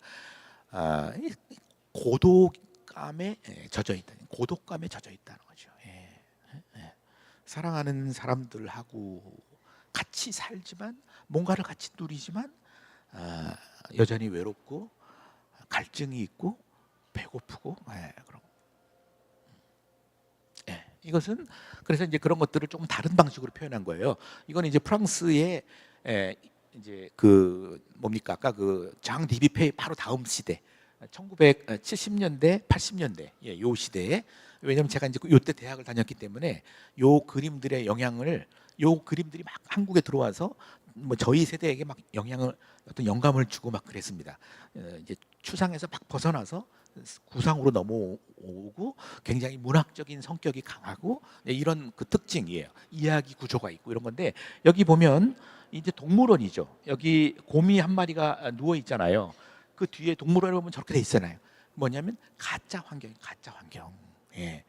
이 고독감에 젖어 있다. 고독감에 젖어 있다는 거죠. 예. 예. 사랑하는 사람들하고 같이 살지만 뭔가를 같이 누리지만 여전히 외롭고 갈증이 있고 배고프고 그런. 예, 이것은 그래서 이제 그런 것들을 조금 다른 방식으로 표현한 거예요. 이건 이제 프랑스의 이제 그 뭡니까 아까 그 장 디비페이 바로 다음 시대 1970년대 80년대 요 시대에 왜냐하면 제가 이제 요때 대학을 다녔기 때문에 요 그림들의 영향을 요 그림들이 막 한국에 들어와서 뭐 저희 세대에게 막 영향을 어떤 영감을 주고 막 그랬습니다. 이제 추상에서 막 벗어나서 구상으로 넘어오고 굉장히 문학적인 성격이 강하고 이런 그 특징이에요. 이야기 구조가 있고 이런 건데 여기 보면 이제 동물원이죠. 여기 곰이 한 마리가 누워 있잖아요. 그 뒤에 동물원에 보면 저렇게 돼 있잖아요. 뭐냐면 가짜 환경, 가짜 환경. 예.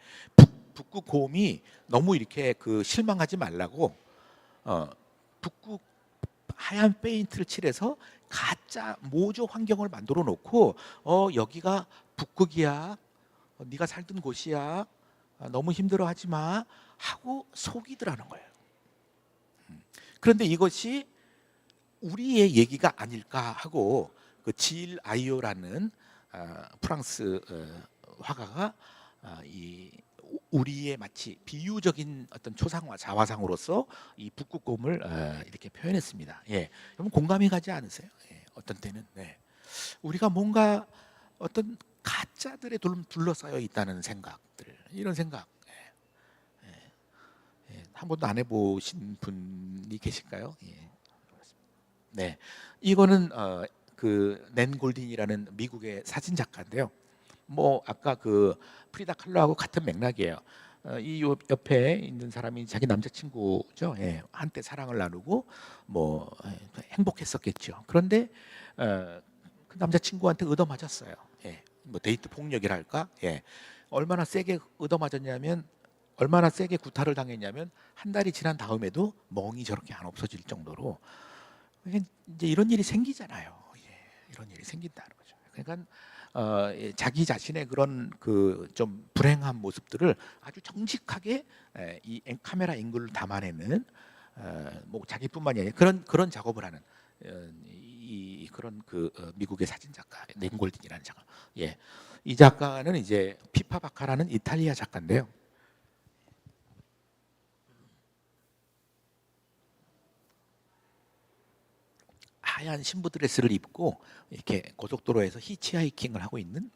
북극 곰이 너무 이렇게 그 실망하지 말라고 북극 하얀 페인트를 칠해서 가짜 모조 환경을 만들어 놓고 여기가 북극이야. 네가 살던 곳이야. 너무 힘들어하지 마 하고 속이더라는 거예요. 그런데 이것이 우리의 얘기가 아닐까 하고 그 질 아이오라는 프랑스 화가가 이 우리의 마치 비유적인 어떤 초상화 자화상으로서 이 북극곰을 이렇게 표현했습니다. 예, 여러분 공감이 가지 않으세요? 예, 어떤 때는 우리가 뭔가 어떤 가짜들에 둘러싸여 있다는 생각들, 이런 생각 한 번도 안 해보신 분이 계실까요? 예. 네, 이거는 그 낸 골딘이라는 미국의 사진 작가인데요. 뭐 아까 그 프리다 칼로하고 같은 맥락이에요. 이 옆에 있는 사람이 자기 남자친구죠. 예, 한때 사랑을 나누고 뭐 행복했었겠죠. 그런데 그 남자친구한테 얻어맞았어요. 예, 뭐 데이트 폭력이랄까. 예, 얼마나 세게 얻어맞았냐면 얼마나 세게 구타를 당했냐면 한 달이 지난 다음에도 멍이 저렇게 안 없어질 정도로 이제 이런 일이 생기잖아요. 예, 이런 일이 생긴다는 거죠. 그러니까 자기 자신의 그런 그 좀 불행한 모습들을 아주 정직하게 이 카메라 앵글을 담아내는 뭐 자기뿐만이 아니라 그런 작업을 하는 이 그런 그 미국의 사진 작가 낸골딘이라는 작가. 예, 이 작가는 이제 피파 바카라는 이탈리아 작가인데요. 하얀 신부 드레스를 입고 이렇게 고속도로에서 히치하이킹을 하고 있는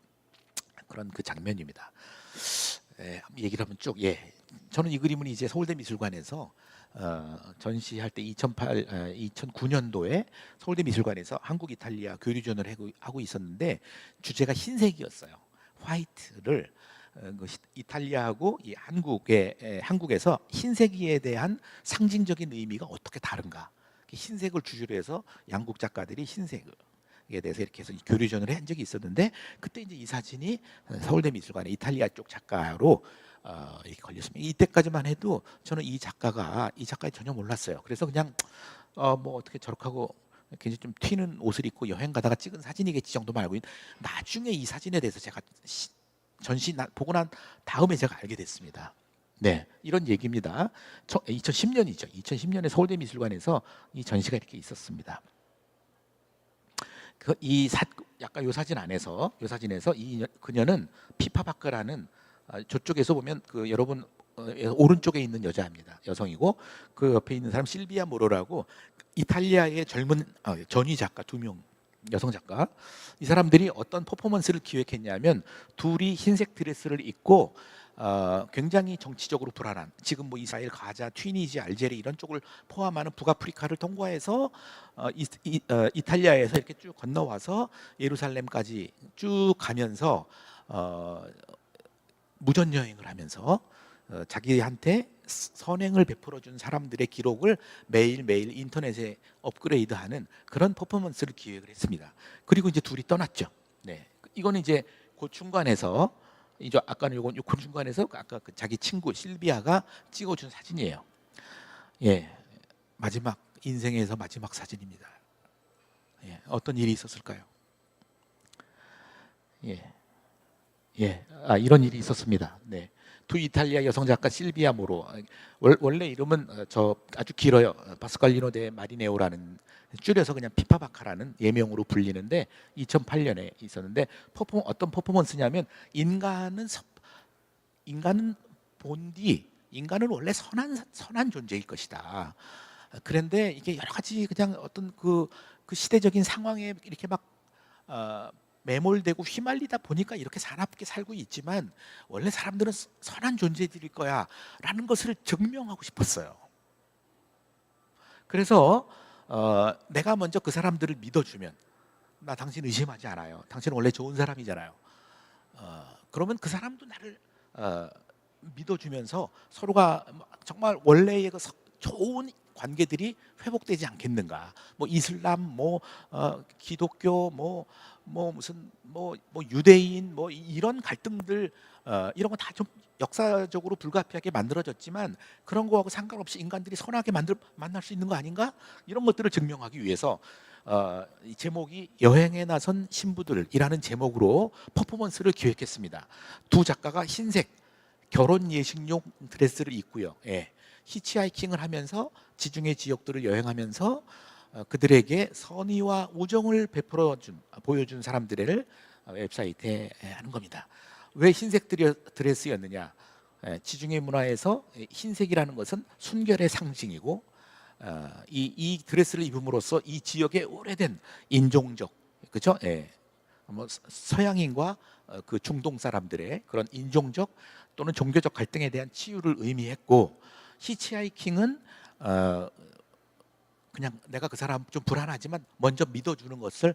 그런 그 장면입니다. 얘기를 하면 쭉 저는 이 그림은 이제 서울대 미술관에서 전시할 때 2009년도에 서울대 미술관에서 한국 이탈리아 교류전을 하고 있었는데 주제가 흰색이었어요. 화이트를 이탈리아하고 이 한국에서 흰색에 대한 상징적인 의미가 어떻게 다른가? 흰색을 주제로 해서 양국 작가들이 흰색에 대해서 이렇게 해서 교류전을 한 적이 있었는데, 그때 이제 이 사진이 서울대 미술관의 이탈리아 쪽 작가로 이렇게 걸렸습니다. 이때까지만 해도 저는 이 작가를 전혀 몰랐어요. 그래서 그냥 뭐 어떻게 저렇게하고 굉장히 좀 튀는 옷을 입고 여행 가다가 찍은 사진이겠지 정도만 알고 있는데, 나중에 이 사진에 대해서 제가 전시 보고 난 다음에 제가 알게 됐습니다. 네, 이런 얘기입니다. 2010년이죠. 2010년에 서울대 미술관에서 이 전시가 이렇게 있었습니다. 약간 요 사진 안에서, 요 사진에서 그녀는 피파바크라는, 저쪽에서 보면 그 여러분 오른쪽에 있는 여자입니다. 여성이고, 그 옆에 있는 사람 실비아 모로라고 이탈리아의 젊은 전위 작가 2명, 여성 작가. 이 사람들이 어떤 퍼포먼스를 기획했냐면, 둘이 흰색 드레스를 입고 굉장히 정치적으로 불안한, 지금 뭐 이스라엘, 가자, 튀니지, 알제리 이런 쪽을 포함하는 북아프리카를 통과해서 이탈리아에서 이렇게 쭉 건너와서 예루살렘까지 쭉 가면서 무전 여행을 하면서 자기한테 선행을 베풀어 준 사람들의 기록을 매일매일 인터넷에 업그레이드하는 그런 퍼포먼스를 기획을 했습니다. 그리고 이제 둘이 떠났죠. 네, 이거는 이제 고충관에서, 이제 아까는 요건 고충관에서 아까 그 자기 친구 실비아가 찍어준 사진이에요. 예, 마지막, 인생에서 마지막 사진입니다. 예, 어떤 일이 있었을까요? 이런 일이 있었습니다. 네. 두 이탈리아 여성 작가 실비아 모로, 원래 이름은 저 아주 길어요. 파스칼리노 데 마리네오라는, 줄여서 그냥 피파바카라는 예명으로 불리는데, 2008년에 있었는데, 어떤 퍼포먼스냐면, 인간은 본디, 인간은 원래 선한 존재일 것이다. 그런데 이게 여러 가지 그냥 어떤 그 시대적인 상황에 이렇게 막 매몰되고 휘말리다 보니까 이렇게 사납게 살고 있지만, 원래 사람들은 선한 존재들일 거야 라는 것을 증명하고 싶었어요. 그래서 내가 먼저 그 사람들을 믿어주면, 나 당신 의심하지 않아요, 당신은 원래 좋은 사람이잖아요, 그러면 그 사람도 나를 믿어주면서 서로가 정말 원래의 그 좋은 관계들이 회복되지 않겠는가. 뭐 이슬람, 뭐 기독교, 뭐 무슨 뭐 유대인, 뭐 이런 갈등들, 이런 거 다 좀 역사적으로 불가피하게 만들어졌지만, 그런 거하고 상관없이 인간들이 선하게 만날 수 있는 거 아닌가? 이런 것들을 증명하기 위해서 이 제목이 여행에 나선 신부들이라는 제목으로 퍼포먼스를 기획했습니다. 두 작가가 흰색 결혼 예식용 드레스를 입고요. 예. 히치하이킹을 하면서 지중해 지역들을 여행하면서 그들에게 선의와 우정을 보여준 사람들을 웹사이트에 하는 겁니다. 왜 흰색 드레스였느냐? 지중해 문화에서 흰색이라는 것은 순결의 상징이고, 이 드레스를 입음으로써 이 지역의 오래된 인종적, 그렇죠? 예. 뭐 서양인과 그 중동 사람들의 그런 인종적 또는 종교적 갈등에 대한 치유를 의미했고, 히치하이킹은 그냥 내가 그 사람 좀 불안하지만 먼저 믿어주는 것을,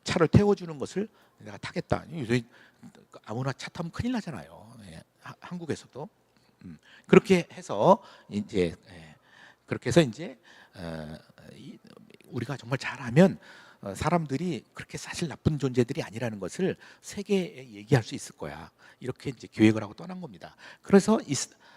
차를 태워주는 것을 내가 타겠다. 요새 아무나 차 타면 큰일 나잖아요. 예, 한국에서도. 그렇게 해서 이제 우리가 정말 잘하면 사람들이 그렇게 사실 나쁜 존재들이 아니라는 것을 세계에 얘기할 수 있을 거야. 이렇게 이제 계획을 하고 떠난 겁니다. 그래서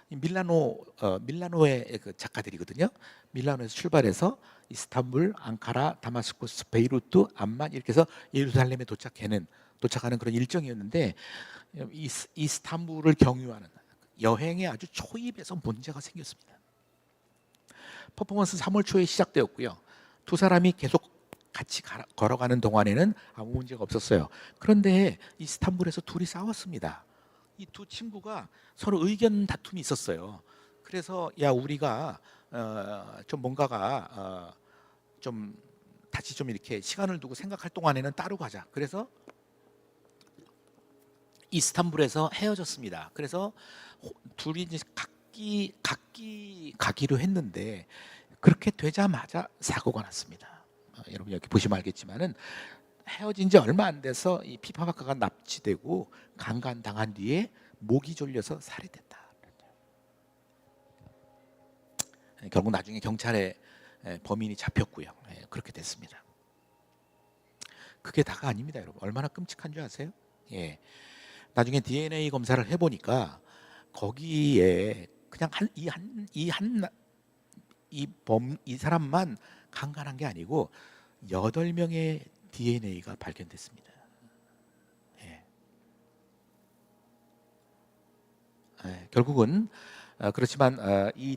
밀라노의 그 작가들이거든요. 밀라노에서 출발해서 이스탄불, 앙카라, 다마스쿠스, 베이루트, 암만 이렇게 해서 예루살렘에 도착하는 그런 일정이었는데, 이스탄불을 경유하는 여행에 아주 초입에서 문제가 생겼습니다. 퍼포먼스 3월 초에 시작되었고요. 두 사람이 계속 같이 걸어가는 동안에는 아무 문제가 없었어요. 그런데 이스탄불에서 둘이 싸웠습니다. 이 두 친구가 서로 의견 다툼이 있었어요. 그래서 우리가 좀 뭔가가 좀 다시 좀 이렇게 시간을 두고 생각할 동안에는 따로 가자. 그래서 이스탄불에서 헤어졌습니다. 그래서 둘이 이제 각기 가기로 했는데, 그렇게 되자마자 사고가 났습니다. 여러분 여기 보시면 알겠지만은, 헤어진 지 얼마 안 돼서 이 피파바카가 납치되고 강간당한 뒤에 목이 졸려서 살해됐다. 결국 나중에 경찰에 범인이 잡혔고요. 그렇게 됐습니다. 그게 다가 아닙니다, 여러분. 얼마나 끔찍한 줄 아세요? 예. 나중에 DNA 검사를 해보니까 거기에 그냥 이 사람만 강간한 게 아니고 8명의 DNA가 발견됐습니다. 예. 결국은 그렇지만 이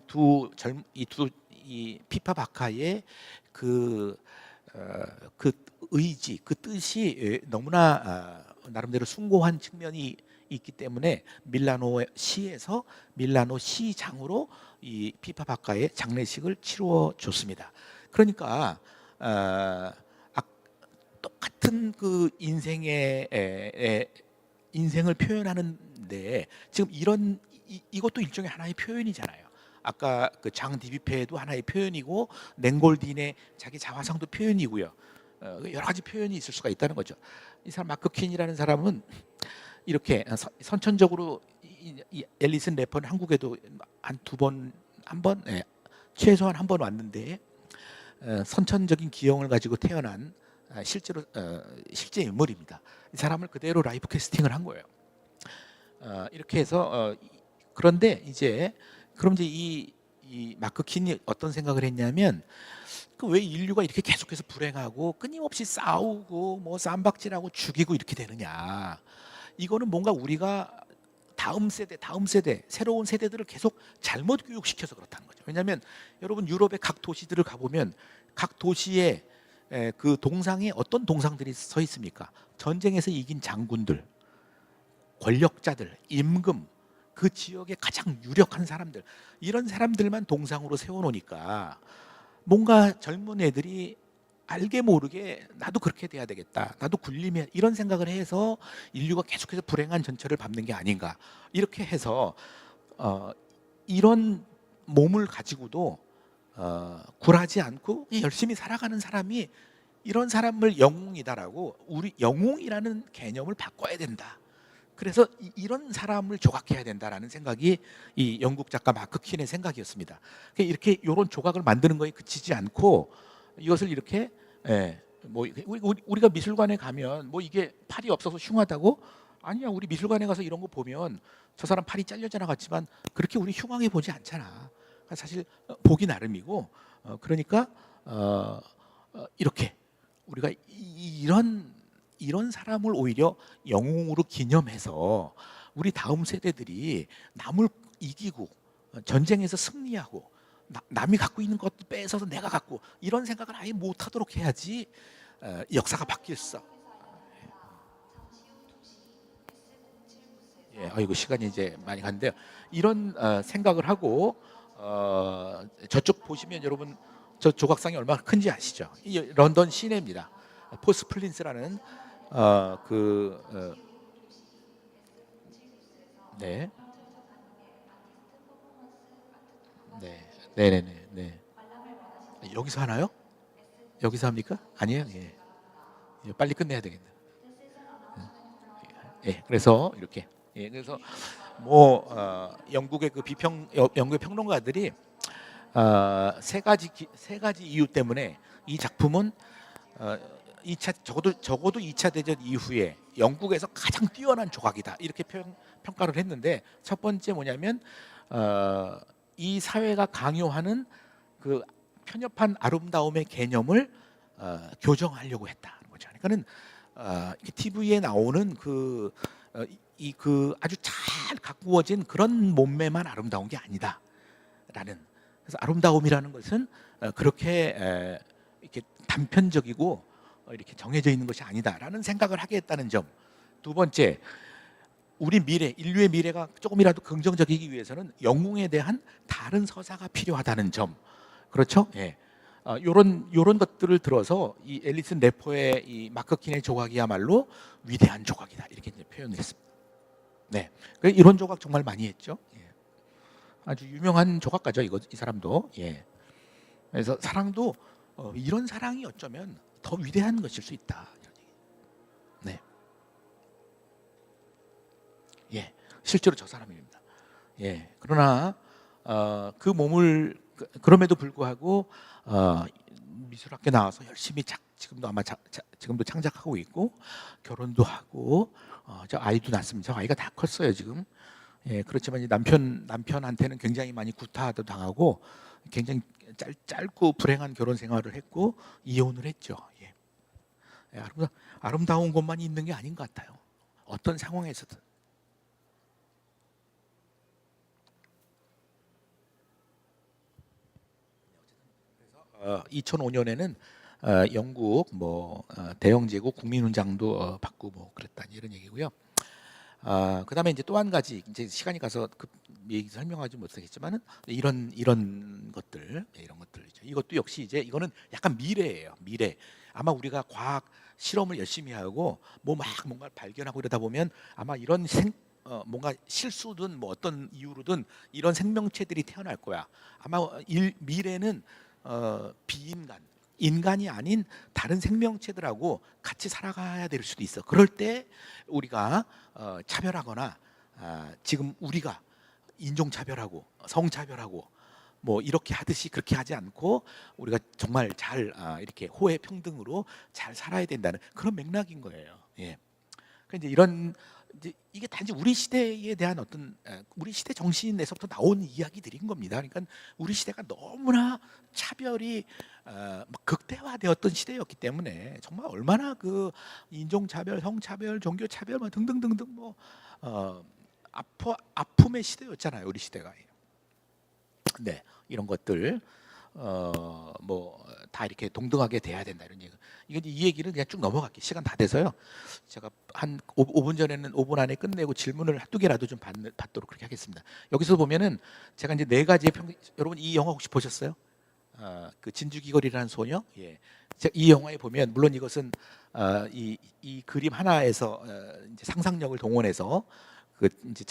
피파 바카의 그 의지, 그 뜻이 너무나 나름대로 숭고한 측면이 있기 때문에 밀라노 시에서 밀라노 시장으로 이 피파 바카의 장례식을 치루어 줬습니다. 그러니까 똑같은 그 인생을 표현하는데 지금 이것도 일종의 하나의 표현이잖아요. 아까 그 장 디비페도 하나의 표현이고 냉골딘의 자기 자화상도 표현이고요. 여러 가지 표현이 있을 수가 있다는 거죠. 이 사람 마크 퀸이라는 사람은 이렇게 선천적으로 이 앨리슨 래퍼는 한국에도 한 두 번, 최소한 한 번 왔는데 선천적인 기형을 가지고 태어난 실제 인물입니다. 이 사람을 그대로 라이브 캐스팅을 한 거예요. 이렇게 해서 그런데 이제 그럼 이제 이 마크 킨이 어떤 생각을 했냐면 그 왜 인류가 이렇게 계속해서 불행하고 끊임없이 싸우고 뭐 쌈박질하고 죽이고 이렇게 되느냐? 이거는 뭔가 우리가 다음 세대, 새로운 세대들을 계속 잘못 교육시켜서 그렇다는 거죠. 왜냐하면 여러분 유럽의 각 도시들을 가보면 각 도시에 그 동상에 어떤 동상들이 서 있습니까? 전쟁에서 이긴 장군들, 권력자들, 임금, 그 지역의 가장 유력한 사람들, 이런 사람들만 동상으로 세워놓으니까 뭔가 젊은 애들이 알게 모르게 나도 그렇게 돼야 되겠다, 나도 군림해야, 이런 생각을 해서 인류가 계속해서 불행한 전철을 밟는 게 아닌가, 이렇게 해서 이런 몸을 가지고도 굴하지 않고 열심히 살아가는 사람이, 이런 사람을 영웅이다라고, 우리 영웅이라는 개념을 바꿔야 된다. 그래서 이런 사람을 조각해야 된다라는 생각이 이 영국 작가 마크 퀸의 생각이었습니다. 이렇게 이런 조각을 만드는 거에 그치지 않고 이것을 이렇게 뭐 우리가 미술관에 가면 뭐 이게 팔이 없어서 흉하다고? 아니야, 우리 미술관에 가서 이런 거 보면 저 사람 팔이 잘려져 나갔지만 그렇게 우리 흉하게 보지 않잖아. 사실 보기 나름이고, 그러니까 이렇게 우리가 이런 사람을 오히려 영웅으로 기념해서 우리 다음 세대들이 남을 이기고 전쟁에서 승리하고 남이 갖고 있는 것도 뺏어서 내가 갖고, 이런 생각을 아예 못하도록 해야지 역사가 바뀌었어. 예, 아이고 시간이 이제 많이 갔는데요. 이런 생각을 하고 저쪽 보시면 여러분 저 조각상이 얼마나 큰지 아시죠? 이 런던 시내입니다. 포스 플린스라는 네, 네. 여기서 하나요? 여기서 합니까? 아니에요. 예. 빨리 끝내야 되겠네. 예, 그래서 이렇게. 예, 그래서 뭐 영국의 영국의 평론가들이 세 가지 이유 때문에 이 작품은 2차 적어도 2차 대전 이후에 영국에서 가장 뛰어난 조각이다, 이렇게 평가를 했는데, 첫 번째 뭐냐면 이 사회가 강요하는 그 편협한 아름다움의 개념을 교정하려고 했다는 거죠. 그러니까는 TV에 나오는 그 아주 잘 가꾸어진 그런 몸매만 아름다운 게 아니다라는. 그래서 아름다움이라는 것은 그렇게 이렇게 단편적이고 이렇게 정해져 있는 것이 아니다라는 생각을 하게 했다는 점. 두 번째, 우리 미래, 인류의 미래가 조금이라도 긍정적이기 위해서는 영웅에 대한 다른 서사가 필요하다는 점. 그렇죠? 예. 요런 것들을 들어서 이 앨리슨 래퍼의 이 마크 킨의 조각이야말로 위대한 조각이다, 이렇게 이제 표현을 했습니다. 네. 이런 조각 정말 많이 했죠. 예. 아주 유명한 조각가죠, 이 사람도. 예. 그래서 사랑도 이런 사랑이 어쩌면 더 위대한 것일 수 있다. 네. 예. 실제로 저 사람입니다. 예. 그러나 그 몸을 그럼에도 불구하고 미술학교 나와서 열심히 지금도 아마 지금도 창작하고 있고 결혼도 하고 저 아이도 낳았습니다. 저 아이가 다 컸어요 지금. 예, 그렇지만 이제 남편한테는 굉장히 많이 구타도 당하고 굉장히 짧고 불행한 결혼 생활을 했고 이혼을 했죠. 예. 예, 아름다운 것만 있는 게 아닌 것 같아요. 어떤 상황에서든. 2005년에는 영국 대영 제국 국민훈장도 받고 그랬다 이런 얘기고요. 그다음에 이제 또 한 가지 이제 시간이 가서 그 얘기 설명하지 못하겠지만은 이런 것들 이런 것들이죠. 이것도 역시 이제 이거는 약간 미래예요. 미래. 아마 우리가 과학 실험을 열심히 하고 뭔가 발견하고 이러다 보면 아마 이런 뭔가 실수든 어떤 이유로든 이런 생명체들이 태어날 거야. 아마 미래는 인간이 아닌 다른 생명체들하고 같이 살아가야 될 수도 있어. 그럴 때 우리가 차별하거나 지금 우리가 인종차별하고 성차별하고 이렇게 하듯이 그렇게 하지 않고 우리가 정말 잘 이렇게 호혜 평등으로 잘 살아야 된다는 그런 맥락인 거예요. 예. 그러니까 이제 이게 단지 우리 시대에 대한 어떤 우리 시대 정신에서부터 나온 이야기들인 겁니다. 그러니까 우리 시대가 너무나 차별이 막 극대화되었던 시대였기 때문에 정말 얼마나 그 인종차별, 성차별, 종교차별 등등등등 아픔의 시대였잖아요, 우리 시대가. 네, 이런 것들 다 이렇게 동등하게 돼야 된다 이런 얘기. 이 얘기를 그냥 쭉 넘어갈게요. 시간 다 돼서요. 제가 한 5분 전에는 5분 안에 끝내고 질문을 한두 개라도 좀 받도록 그렇게 하겠습니다. 여기서 보면은 제가 이제 네 가지의 여러분 이 영화 혹시 보셨어요? 그 진주귀걸이라는 소녀. 예. 이 영화에 보면 물론 이것은 이 그림 하나에서 이제 상상력을 동원해서 그 이제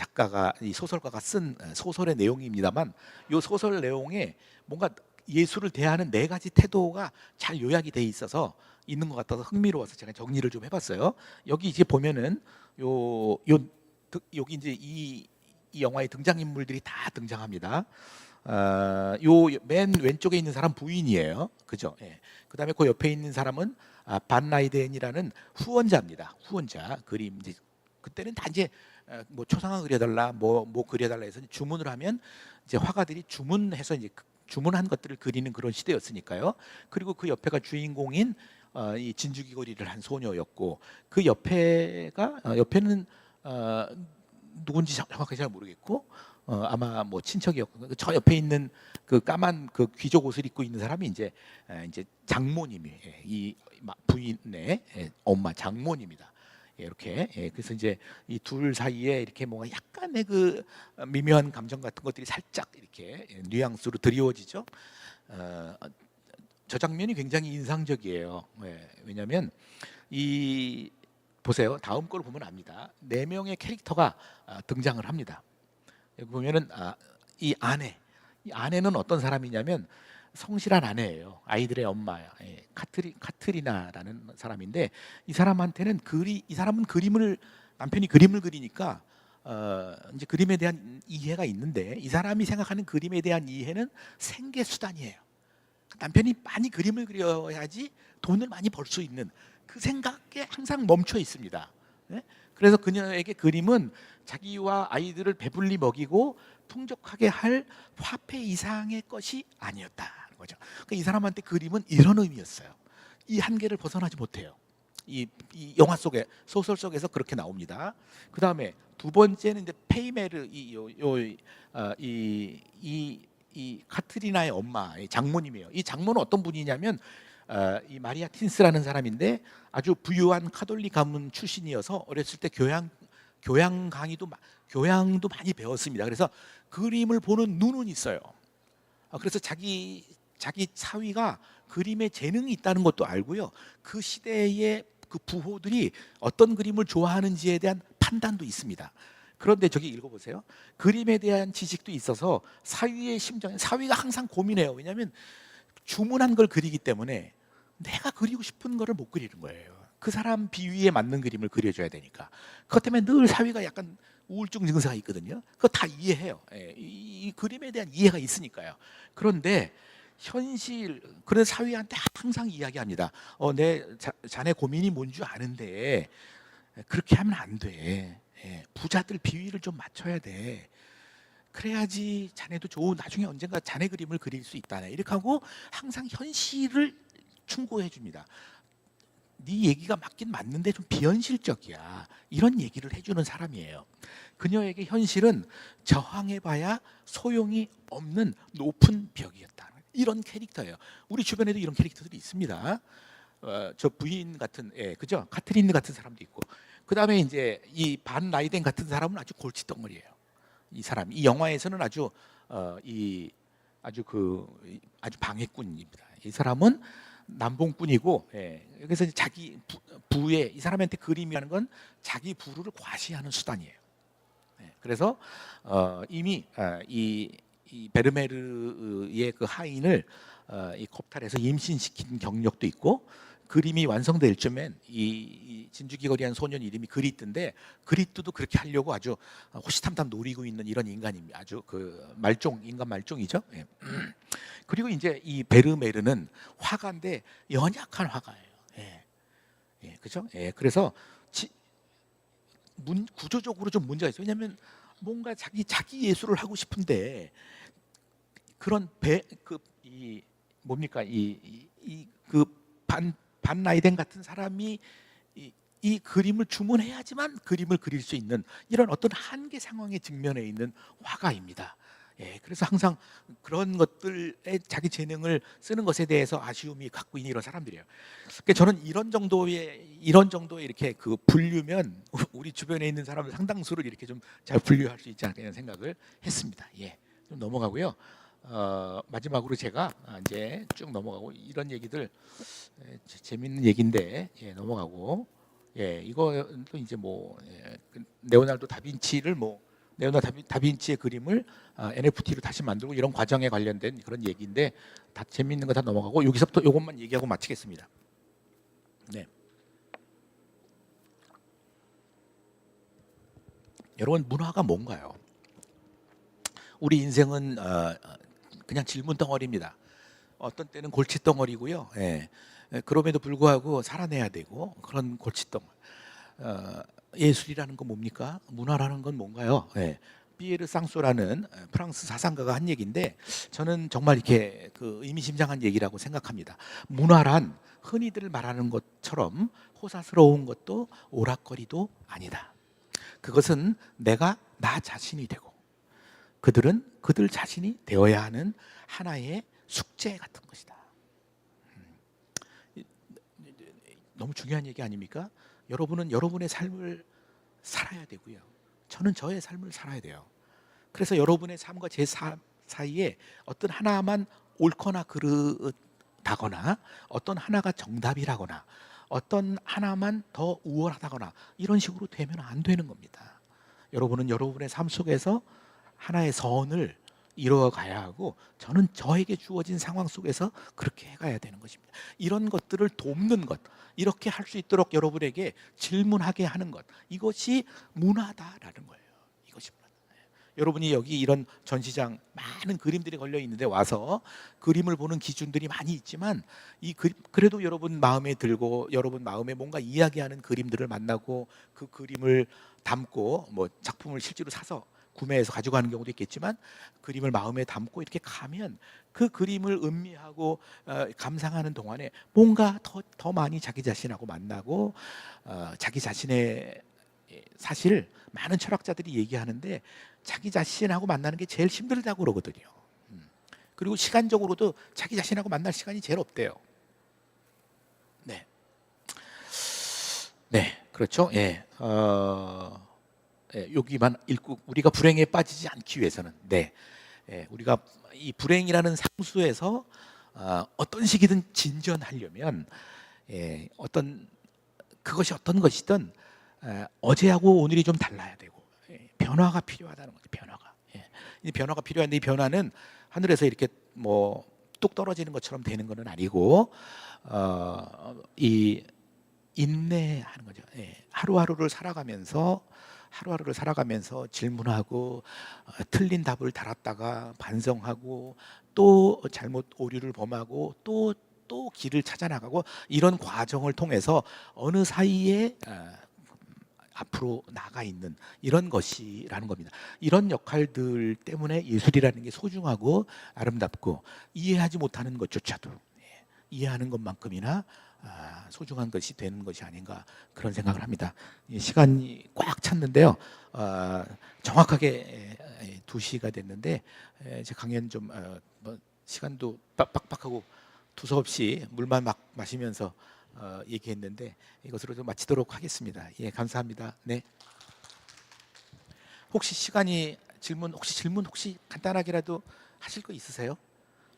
이 소설가가 쓴 소설의 내용입니다만 이 소설 내용에 뭔가 예술을 대하는 네 가지 태도가 잘 요약이 돼 있어서 있는 것 같아서 흥미로워서 제가 정리를 좀 해봤어요. 여기 이제 보면은 여기 이제 이 영화의 등장인물들이 다 등장합니다. 요 맨 왼쪽에 있는 사람 부인이에요. 그죠? 예. 그다음에 그 옆에 있는 사람은 반 라이덴이라는 후원자입니다. 후원자 그림 이제 그때는 다 이제 초상화 그려달라 그려달라 해서 주문을 하면 이제 화가들이 주문해서 이제 주문한 것들을 그리는 그런 시대였으니까요. 그리고 그 옆에가 주인공인 이 진주귀걸이를 한 소녀였고 그 옆에는 누군지 정확하게 잘 모르겠고 아마 친척이었고 저 옆에 있는 그 까만 그 귀족 옷을 입고 있는 사람이 이제 장모님이 이 부인의 엄마 장모님이다. 이렇게 그래서 이제 이 둘 사이에 이렇게 뭔가 약간의 그 미묘한 감정 같은 것들이 살짝 이렇게 뉘앙스로 드리워지죠. 저 장면이 굉장히 인상적이에요. 왜냐하면 보세요. 다음 걸 보면 압니다. 4명의 캐릭터가 등장을 합니다. 여기 보면은 이 아내는 어떤 사람이냐면 성실한 아내예요. 아이들의 엄마야. 카트리나라는 사람인데 이 사람한테는 이 사람은 남편이 그림을 그리니까 이제 그림에 대한 이해가 있는데 이 사람이 생각하는 그림에 대한 이해는 생계 수단이에요. 남편이 많이 그림을 그려야지 돈을 많이 벌 수 있는 그 생각에 항상 멈춰 있습니다. 그래서 그녀에게 그림은 자기와 아이들을 배불리 먹이고 풍족하게 할 화폐 이상의 것이 아니었다는 거죠. 그러니까 이 사람한테 그림은 이런 의미였어요. 이 한계를 벗어나지 못해요. 이 영화 속에 소설 속에서 그렇게 나옵니다. 그 다음에 두 번째는 이제 페이메르 이 카트리나의 엄마 장모님이에요. 이 장모는 어떤 분이냐면 이 마리아 틴스라는 사람인데 아주 부유한 카톨릭 가문 출신이어서 어렸을 때 교양도 많이 배웠습니다. 그래서 그림을 보는 눈은 있어요. 그래서 자기 사위가 그림에 재능이 있다는 것도 알고요. 그 시대의 그 부호들이 어떤 그림을 좋아하는지에 대한 판단도 있습니다. 그런데 저기 읽어보세요. 그림에 대한 지식도 있어서 사위가 항상 고민해요. 왜냐하면 주문한 걸 그리기 때문에 내가 그리고 싶은 거를 못 그리는 거예요. 그 사람 비위에 맞는 그림을 그려줘야 되니까. 그것 때문에 늘 사위가 약간 우울증 증세가 있거든요. 그거 다 이해해요. 예, 이 그림에 대한 이해가 있으니까요. 그런데 현실, 그런 사위한테 항상 이야기합니다. 자네 고민이 뭔 줄 아는데 그렇게 하면 안 돼. 예, 부자들 비위를 좀 맞춰야 돼. 그래야지 자네도 좋은, 나중에 언젠가 자네 그림을 그릴 수 있다. 이렇게 하고 항상 현실을 충고해 줍니다. 네 얘기가 맞긴 맞는데 좀 비현실적이야. 이런 얘기를 해주는 사람이에요. 그녀에게 현실은 저항해봐야 소용이 없는 높은 벽이었다. 이런 캐릭터예요. 우리 주변에도 이런 캐릭터들이 있습니다. 저 부인 같은, 그죠? 카트린 같은 사람도 있고. 그 다음에 이제 이 반 라이덴 같은 사람은 아주 골칫덩어리예요. 이 사람, 이 영화에서는 아주 아주 방해꾼입니다. 이 사람은 남봉꾼이고, 그래서 자기 부의, 이 사람한테 그림이라는 건 자기 부를 과시하는 수단이에요. 그래서 이미 이 베르메르의 그 하인을 이 콥탈에서 임신시킨 경력도 있고, 그림이 완성될 쯤엔 이 진주귀걸이한 소년 이름이 그리트인데, 그리트도 그렇게 하려고 아주 호시탐탐 노리고 있는 이런 인간입니다. 아주 그 인간 말종이죠. 예. 그리고 이제 이 베르메르는 화가인데 연약한 화가예요. 그죠? 그래서 구조적으로 좀 문제가 있어요. 왜냐하면 뭔가 자기 예술을 하고 싶은데 그런 반 라이덴 같은 사람이 이 그림을 주문해야지만 그림을 그릴 수 있는 이런 어떤 한계 상황에 직면해 있는 화가입니다. 그래서 항상 그런 것들에 자기 재능을 쓰는 것에 대해서 아쉬움이 갖고 있는 이런 사람들이에요. 그러니까 저는 이런 정도의 이렇게 그 분류면 우리 주변에 있는 사람들 상당수를 이렇게 좀 잘 분류할 수 있지 않을까 이런 생각을 했습니다. 좀 넘어가고요. 마지막으로 제가 이제 쭉 넘어가고, 이런 얘기들 재밌는 얘기인데 넘어가고, 이거도 이제 레오나르도 다빈치의 그림을 NFT로 다시 만들고 이런 과정에 관련된 그런 얘기인데, 다 재밌는 거 다 넘어가고 여기서부터 이것만 얘기하고 마치겠습니다. 여러분, 문화가 뭔가요? 우리 인생은 그냥 질문 덩어리입니다. 어떤 때는 골칫덩어리고요. 그럼에도 불구하고 살아내야 되고 그런 골칫덩어리. 예술이라는 건 뭡니까? 문화라는 건 뭔가요? 피에르 쌍소라는 프랑스 사상가가 한 얘기인데, 저는 정말 이렇게 의미심장한 얘기라고 생각합니다. 문화란 흔히들 말하는 것처럼 호사스러운 것도 오락거리도 아니다. 그것은 내가 나 자신이 되고 그들은 그들 자신이 되어야 하는 하나의 숙제 같은 것이다. 너무 중요한 얘기 아닙니까? 여러분은 여러분의 삶을 살아야 되고요. 저는 저의 삶을 살아야 돼요. 그래서 여러분의 삶과 제 삶 사이에 어떤 하나만 옳거나 그르다거나, 어떤 하나가 정답이라거나, 어떤 하나만 더 우월하다거나 이런 식으로 되면 안 되는 겁니다. 여러분은 여러분의 삶 속에서 하나의 선을 이루어가야 하고, 저는 저에게 주어진 상황 속에서 그렇게 해가야 되는 것입니다. 이런 것들을 돕는 것, 이렇게 할 수 있도록 여러분에게 질문하게 하는 것, 이것이 문화다라는 거예요. 이것이 문화다. 여러분이 여기 이런 전시장 많은 그림들이 걸려 있는데 와서 그림을 보는 기준들이 많이 있지만, 그래도 여러분 마음에 들고 여러분 마음에 뭔가 이야기하는 그림들을 만나고 그 그림을 담고 작품을 실제로 사서 구매해서 가져가는 경우도 있겠지만, 그림을 마음에 담고 이렇게 가면 그 그림을 음미하고 감상하는 동안에 뭔가 더 많이 자기 자신하고 만나고, 자기 자신의, 사실 많은 철학자들이 얘기하는데 자기 자신하고 만나는 게 제일 힘들다고 그러거든요. 그리고 시간적으로도 자기 자신하고 만날 시간이 제일 없대요. 그렇죠. 여기만 읽고 우리가 불행에 빠지지 않기 위해서는, 우리가 이 불행이라는 상수에서 어떤 식이든 진전하려면, 그것이 어떤 것이든 어제하고 오늘이 좀 달라야 되고, 변화가 필요하다는 거죠. 이 변화가 필요한데, 이 변화는 하늘에서 이렇게 뚝 떨어지는 것처럼 되는 것은 아니고, 이 인내하는 거죠. 하루하루를 살아가면서 하루하루를 살아가면서 질문하고 틀린 답을 달았다가 반성하고 또 잘못 오류를 범하고 또 길을 찾아 나가고 이런 과정을 통해서 어느 사이에 앞으로 나가 있는 이런 것이라는 겁니다. 이런 역할들 때문에 예술이라는 게 소중하고 아름답고 이해하지 못하는 것조차도 이해하는 것만큼이나 소중한 것이 되는 것이 아닌가 그런 생각을 합니다. 시간이 꽉 찼는데요. 정확하게 2시가 됐는데 제 강연 좀 뭐 시간도 빡빡하고 두서없이 물만 막 마시면서 얘기했는데 이것으로 좀 마치도록 하겠습니다. 예, 감사합니다. 네. 혹시 질문 혹시 간단하게라도 하실 거 있으세요?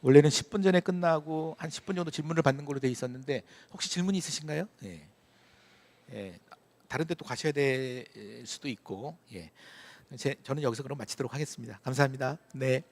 원래는 10분 전에 끝나고 한 10분 정도 질문을 받는 걸로 돼 있었는데 혹시 질문이 있으신가요? 예. 예. 다른 데 또 가셔야 될 수도 있고. 예. 저는 여기서 그럼 마치도록 하겠습니다. 감사합니다. 네.